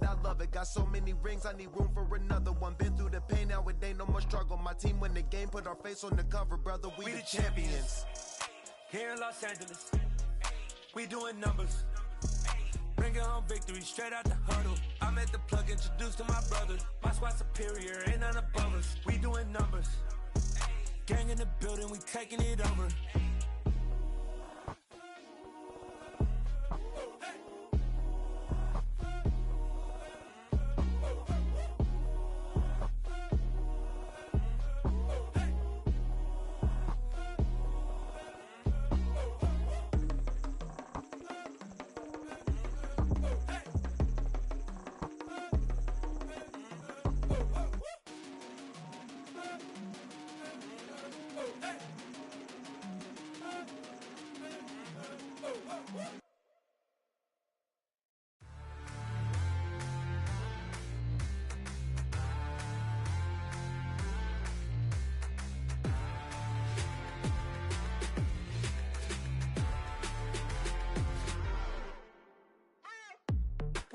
Got so many rings, I need room for another one. Been through the pain, now it ain't no more struggle. My team win the game, put our face on the cover, brother. We the champions. Here in Los Angeles, we doing numbers. Bringing home victory straight out the huddle. I'm at the plug, introduced to my brother. My squad superior, ain't none above us. We doing numbers. Gang in the building, we taking it over.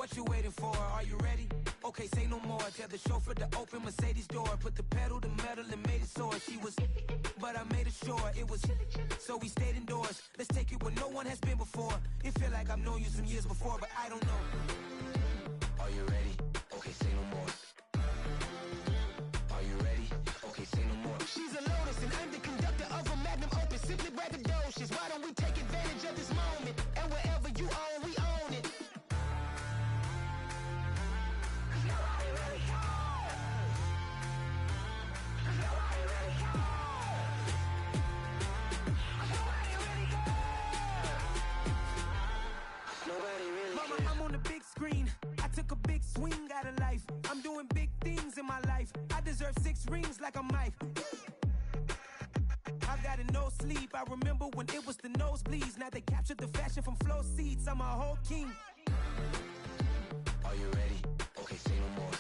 What you waiting for? Are you ready? Okay, say no more. Tell the chauffeur to open Mercedes door. Put the pedal to metal and made it soar. She was, but I made it sure it was. So we stayed indoors. Let's take it where no one has been before. It feel like I've known you some years before, but I don't know. Are you ready? Okay, say no more. Are you ready? Okay, say no more. She's a Lotus and I'm the conductor of a magnum opus. Simply braggadocious. Why don't we take advantage of this moment? And wherever you own, we own it. Mama, I'm on the big screen. I took a big swing out of life. I'm doing big things in my life. I deserve 6 rings like a Mike. I've got no sleep. I remember when it was the nosebleeds. Now they captured the fashion from flow seats. I'm a whole king. Are you ready? Okay, say no more.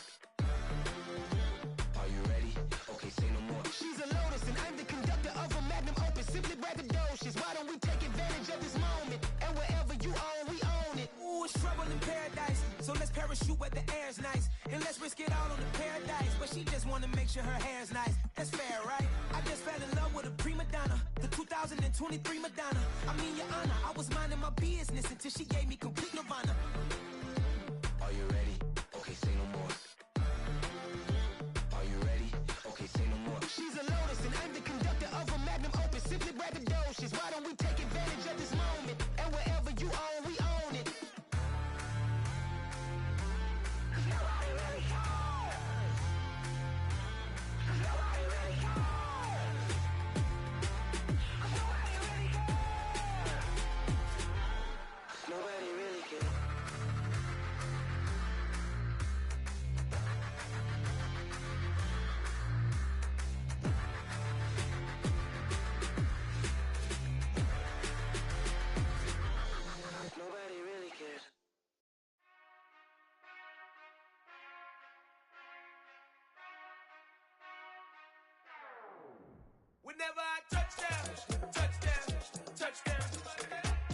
Are you ready? Okay, say no more. She's a Lotus and I'm the conductor of a magnum opus. Simply braggadocious. Why don't we take advantage of this moment? And wherever you own, we own it. Ooh, it's trouble in paradise. So let's parachute where the air's nice. And let's risk it all on the paradise. But she just wanna make sure her hair's nice. That's fair, right? I just fell in love with a prima donna. The 2023 Madonna. I mean, your honor, I was minding my business until she gave me complete nirvana. Are you ready? Okay, say no more. Are you ready? Okay, say no more. She's a Lotus and I'm the conductor of a magnum opus. Simply braggadocious. Why don't we take advantage of this moment? And wherever you own, we own it. Nobody really cares. Nobody really cares. Whenever I touchdown, touchdown, touchdown.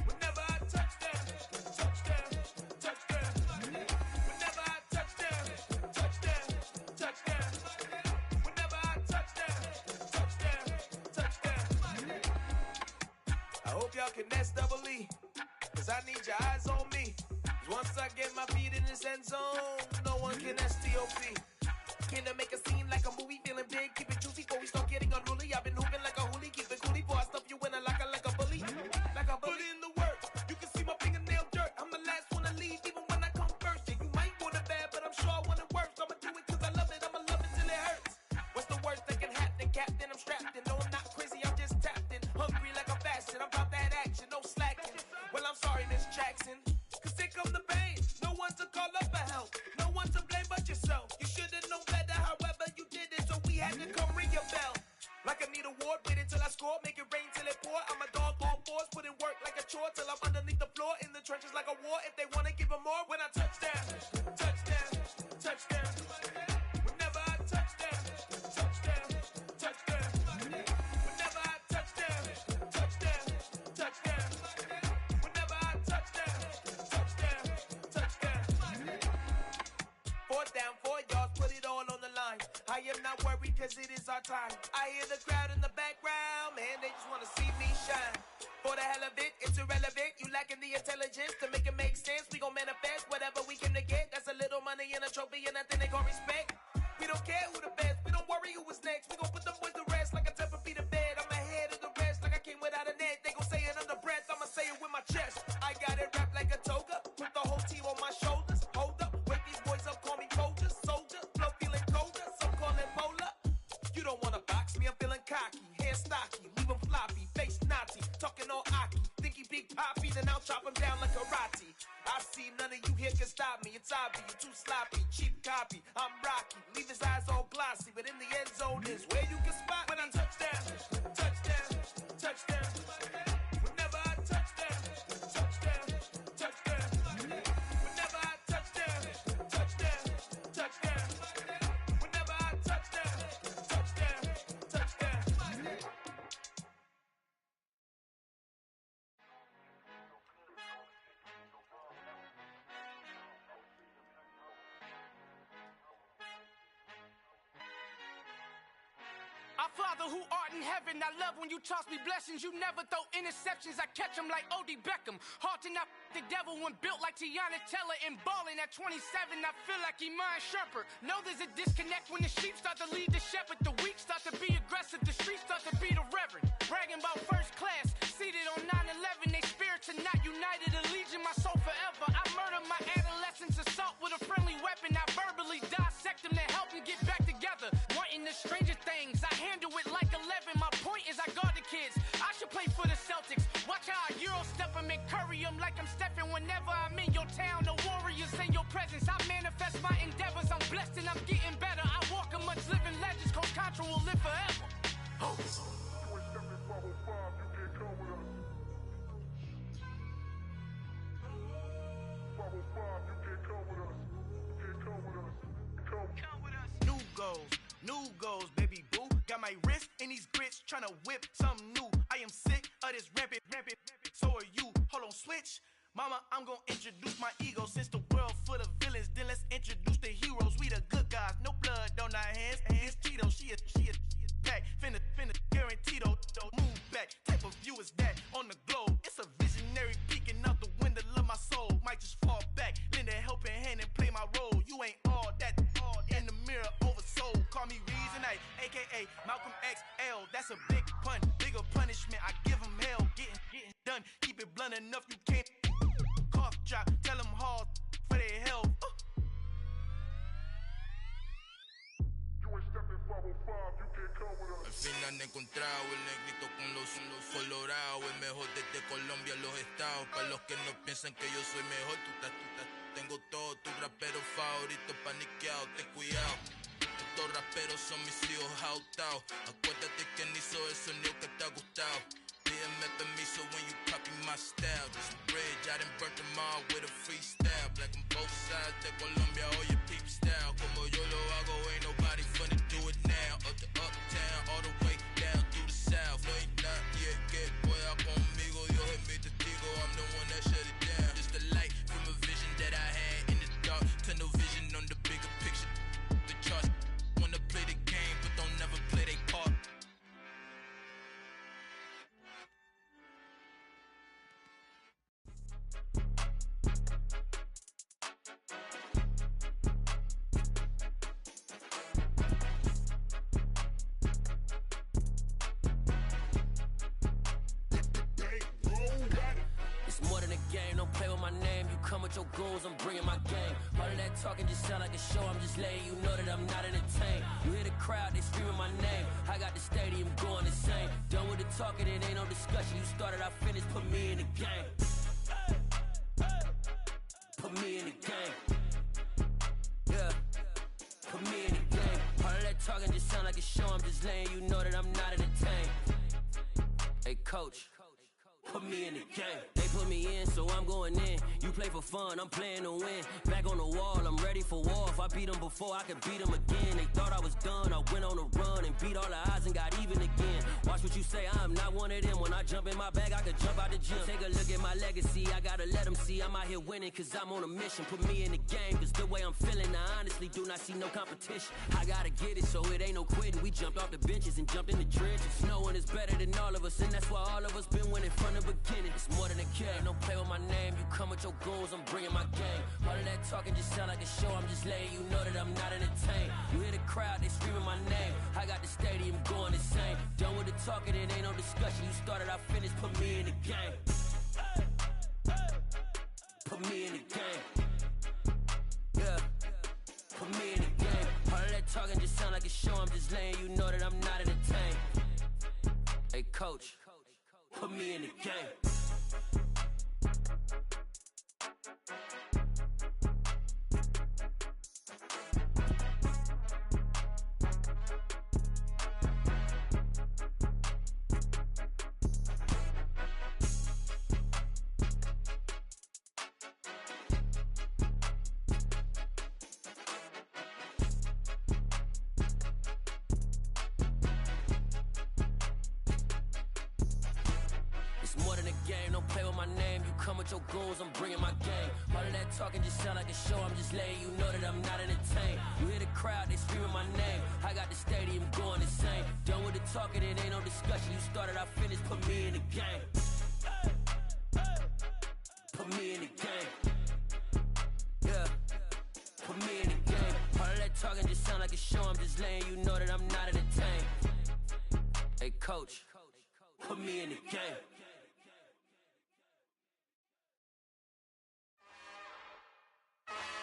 Whenever I touchdown, touchdown, touchdown. Whenever I touchdown, touchdown, touchdown. Whenever I touchdown, touchdown, touchdown. I hope y'all can SEE, cause I need your eyes on me. 'Cause once I get my feet in this end zone, no one can STOP. Can to make a scene like a movie, feeling big, keep it juicy before we start getting unruly. I've been hooping like a hoolie, keep it coolie before I stuff you in a locker like a bully. Like a bully. Put in the work, you can see my fingernail dirt. I'm the last one to leave, even when I come first. Yeah, you might want it bad, but I'm sure I want it worse. I'ma do it cause I love it, I'ma love it till it hurts. What's the worst that can happen, Captain? I'm strapped in, no I'm not crazy, I'm just tapped in. Hungry like I'm fasting, I'm about that action, no slacking. Well, I'm sorry, Miss Jackson, cause here come the pain. No one to call up for help, no one to blame but yourself. You should've known better, however you did it, so we had to come ring your bell. Like I need a ward, wait until I score, make it rain till it pour. I'm a dog on fours, put in work like a chore till I'm underneath the floor, in the trenches like a war. If they wanna give them more, when I touchdown, touchdown, touchdown. Whenever I touchdown, touchdown, touchdown. Whenever I touchdown, touchdown, touchdown. Whenever I touchdown, touchdown, touchdown. 4th down, 4 yards, put it all on the line. I am not worried cause it is our time. I hear the crowd in the background, man, they just wanna see me shine. For the hell of it, it's irrelevant. You lacking the intelligence to make it make sense. We gon' manifest whatever we came to get. That's a little money and a trophy and nothing they call respect. We don't care who the best, we don't worry who was next. We gon' put them boys to rest like a 10 feet of bed. I'm ahead of the rest like I came without a net. They gon' say it under breath, I'ma say it with my chest. I got it wrapped like a toga, put the whole team on my shoulders. Hold up, wake these boys up, call me Folger, soldier, flow feeling colder, some call it polar. You don't wanna box me, I'm feeling cocky, hair stocky, leave him floppy, face naughty, talking all aki, think he big poppy, then I'll chop him down like karate. I see none of you here can stop me, it's obvious, you too sloppy, cheap copy, I'm Rocky, leave his eyes all glossy, but in the end zone is where you can spot when I touchdown, touchdown, touchdown. Whenever I touchdown, touchdown, touchdown. Whenever I touchdown, touchdown, touchdown. Whenever I touchdown, touchdown, touchdown. Father who art in heaven, I love when you toss me blessings. You never throw interceptions, I catch them like O.D. Beckham. Hard to not the devil when built like Tiana Teller. And balling at 27, I feel like Iman Shumpert. Know there's a disconnect when the sheep start to lead the shepherd. The weak start to be aggressive, the streets start to be the reverend. Bragging about first class, seated on 9/11. They spirits are not united, a legion, my soul forever. I murder my adolescence, assault with a friendly weapon. I verbally dissect them to help them get back together. Wanting the stranger things, I handle it like 11. My point is I guard the kids. I should play for the Celtics. Watch how I Euro step them and curry them like I'm Stephen. Whenever I'm in your town, the Warriors in your presence. I manifest my endeavors. I'm blessed and I'm getting better. I walk amongst living legends. Coach Contra will live forever. Oh. New goals, baby boo. Got my wrist in these grits, tryna whip something new. I am sick of this rampant. So are you. Hold on, switch. Mama, I'm gonna introduce my ego. Since the world full of villains, then let's introduce the heroes. We the good guys, no blood on our hands. Hands Cheeto, she a back. Finna, guaranteed, don't move back. Type of view is that on the globe? It's a visionary peeking out the window of my soul. Might just fall back, lend a helping hand and play my role. You ain't all that in the mirror oversold. Call me Reason A, aka Malcolm XL. That's a big pun, bigger punishment. I give him hell, getting done. Keep it blunt enough, you can't cough drop. Tell them hard for their health. Al fin han encontrado el negrito con los colorados, el mejor desde Colombia a los estados. Para los que no piensan que yo soy mejor, tengo todo, tu rapero favorito paniqueado, ten cuidado. Estos raperos son mis hijos jautados. Acuérdate quién hizo el sonido que te ha gustado. Pídeme permiso when you copy my style. This bridge, I done burnt them all with a freestyle. Black on both sides de Colombia, oye peep style. Como yo lo hago, ain't nobody finna do it now. Up to uptown, all the way down through the south. No hay nadie que pueda conmigo, Dios es mi testigo. I'm the one that shut it down. Just the light from a vision that I had in the dark. Tunnel vision on the bigger picture. The charts wanna play the game, but don't never play their part. Come with your goons, I'm bringing my game. All of that talking just sound like a show. I'm just letting you know that I'm not entertained. You hear the crowd, they screaming my name. I got the stadium going insane. Done with the talking, it ain't no discussion. You started, I finished, put me in the game. Put me in the game. Yeah, put me in the game. All of that talking just sound like a show. I'm just letting you know that I'm not entertained. Hey, coach. Put me in the game. They put me in, so I'm going in. You play for fun, I'm playing to win. Back on the wall, I'm ready for war. If I beat them before, I could beat them again. They thought I was done, I went on a run and beat all the odds and got even again. Watch what you say, I'm not one of them. When I jump in my bag, I could jump out the gym. Take a look at my legacy, I gotta let them see I'm out here winning, cause I'm on a mission. Put me in the game, cause the way I'm feeling, I honestly do not see no competition. I gotta get it, so it ain't no quitting. We jumped off the benches and jumped in the trenches. No one is better than all of us, and that's why all of us been winning from the beginning. It's more than a game, don't play with my name. You come with your goons, I'm bringing my game. All of that talking just sound like a show. I'm just letting you know that I'm not entertained. You hear the crowd, they screaming my name. I got the stadium going insane. Done with the talking, it ain't no discussion. You started, I finished, put me in the game. Put me in the game. Yeah, put me in the game. All of that talking just sound like a show. I'm just letting you know that I'm not entertained. Hey, coach. Put me in the game. more than a game. Don't play with my name. You come with your goons, I'm bringing my game. All of that talking just sound like a show. I'm just letting you know that I'm not entertained. You hear the crowd, they screaming my name. I got the stadium going insane. Done with the talking, it ain't no discussion. You started, I finished. Put me in the game. Put me in the game. Yeah. Put me in the game. All of that talking just sound like a show. I'm just letting you know that I'm not entertained. Hey, coach, put me in the game.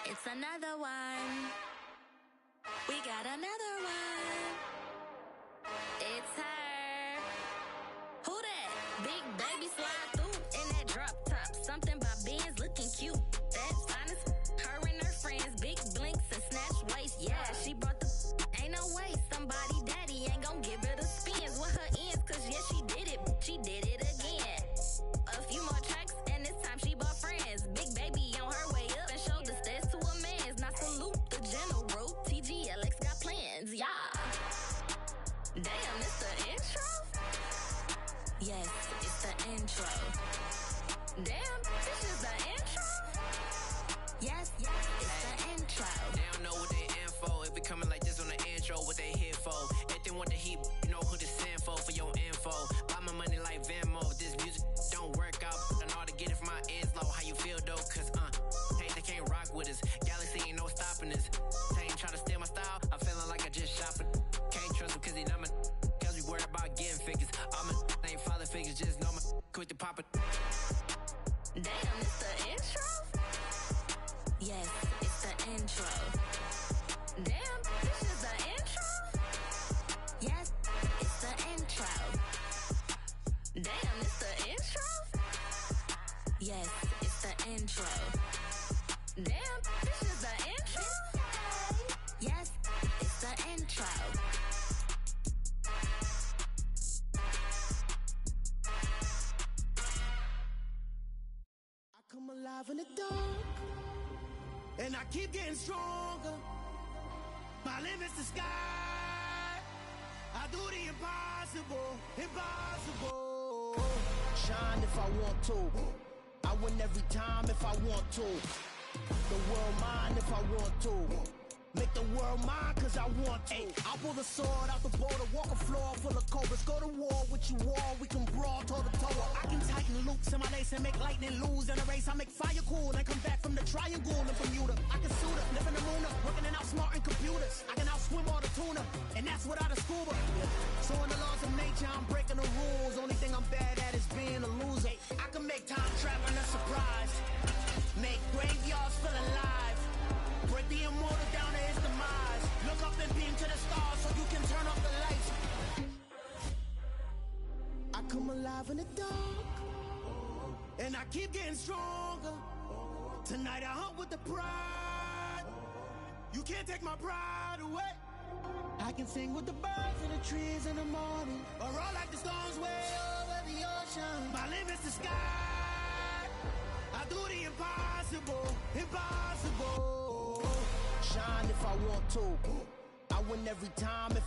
It's another one. We got another one. It's her. Who that? Big baby slide through in that drop top. Something by Benz looking cute. That's honest. Her and her friends, big blinks and snatch waist. Yeah, she brought the. Ain't no way somebody daddy ain't gon' give her the spins with her ends. Cause yeah, she did it. She did it again. A few more tracks and this time she bought friends. Big baby on her way up and showed the stairs to a man's. Now salute the general. TGLX got plans. Yeah. Damn, it's the intro? Yes, it's the intro. Damn, this is the intro? Yes, it's the intro. They don't know what they in for. If it coming like this on the intro, what they here for? If they want the heat, you know who to send for your info. Buy my money like Venmo. If this music don't work out, I know how to get it from my ends low. How you feel though? Cause hey, they can't rock with us. Galaxy ain't no stopping this. They ain't try to steal my style. I'm feeling like I just shop it. Can't trust him cause he not my. Cause we worried about getting figures. All my ain't father figures. Just know my quit the pop it. Damn, it's the intro? Yes, it's the intro. Damn, this is the intro? Yes, it's the intro. Damn, it's the intro? Yes, it's the intro. Damn, this is the intro? Yes, it's the intro. I come alive in the dark, and I keep getting stronger. My limit's the sky. I do the impossible, impossible. Shine if I want to. I win every time if I want to. The world mine if I want to. Make the world mine cause I want to. I'll pull the sword out the border, walk a floor full of cobras. Go to war with you all, we can brawl toe to toe. I can tighten loops in my lace and make lightning lose in a race. I make fire cool and come back from the triangle in Bermuda. I can suit up, live in the moon up, working and outsmarting computers. I can outswim all the tuna, and that's without a scuba. So in the laws of nature, I'm breaking the rules. Only thing I'm bad at is being a loser. I can make time traveling a surprise. Make graveyards feel alive. Break the immortal down to his demise. Look up and beam to the stars so you can turn off the lights. I come alive in the dark, and I keep getting stronger. Tonight I hunt with the pride. You can't take my pride away. I can sing with the birds and the trees in the morning, or roll like the storms way over the ocean. My limit's the sky. I do the impossible, impossible. Shine if I want to. I win every time if I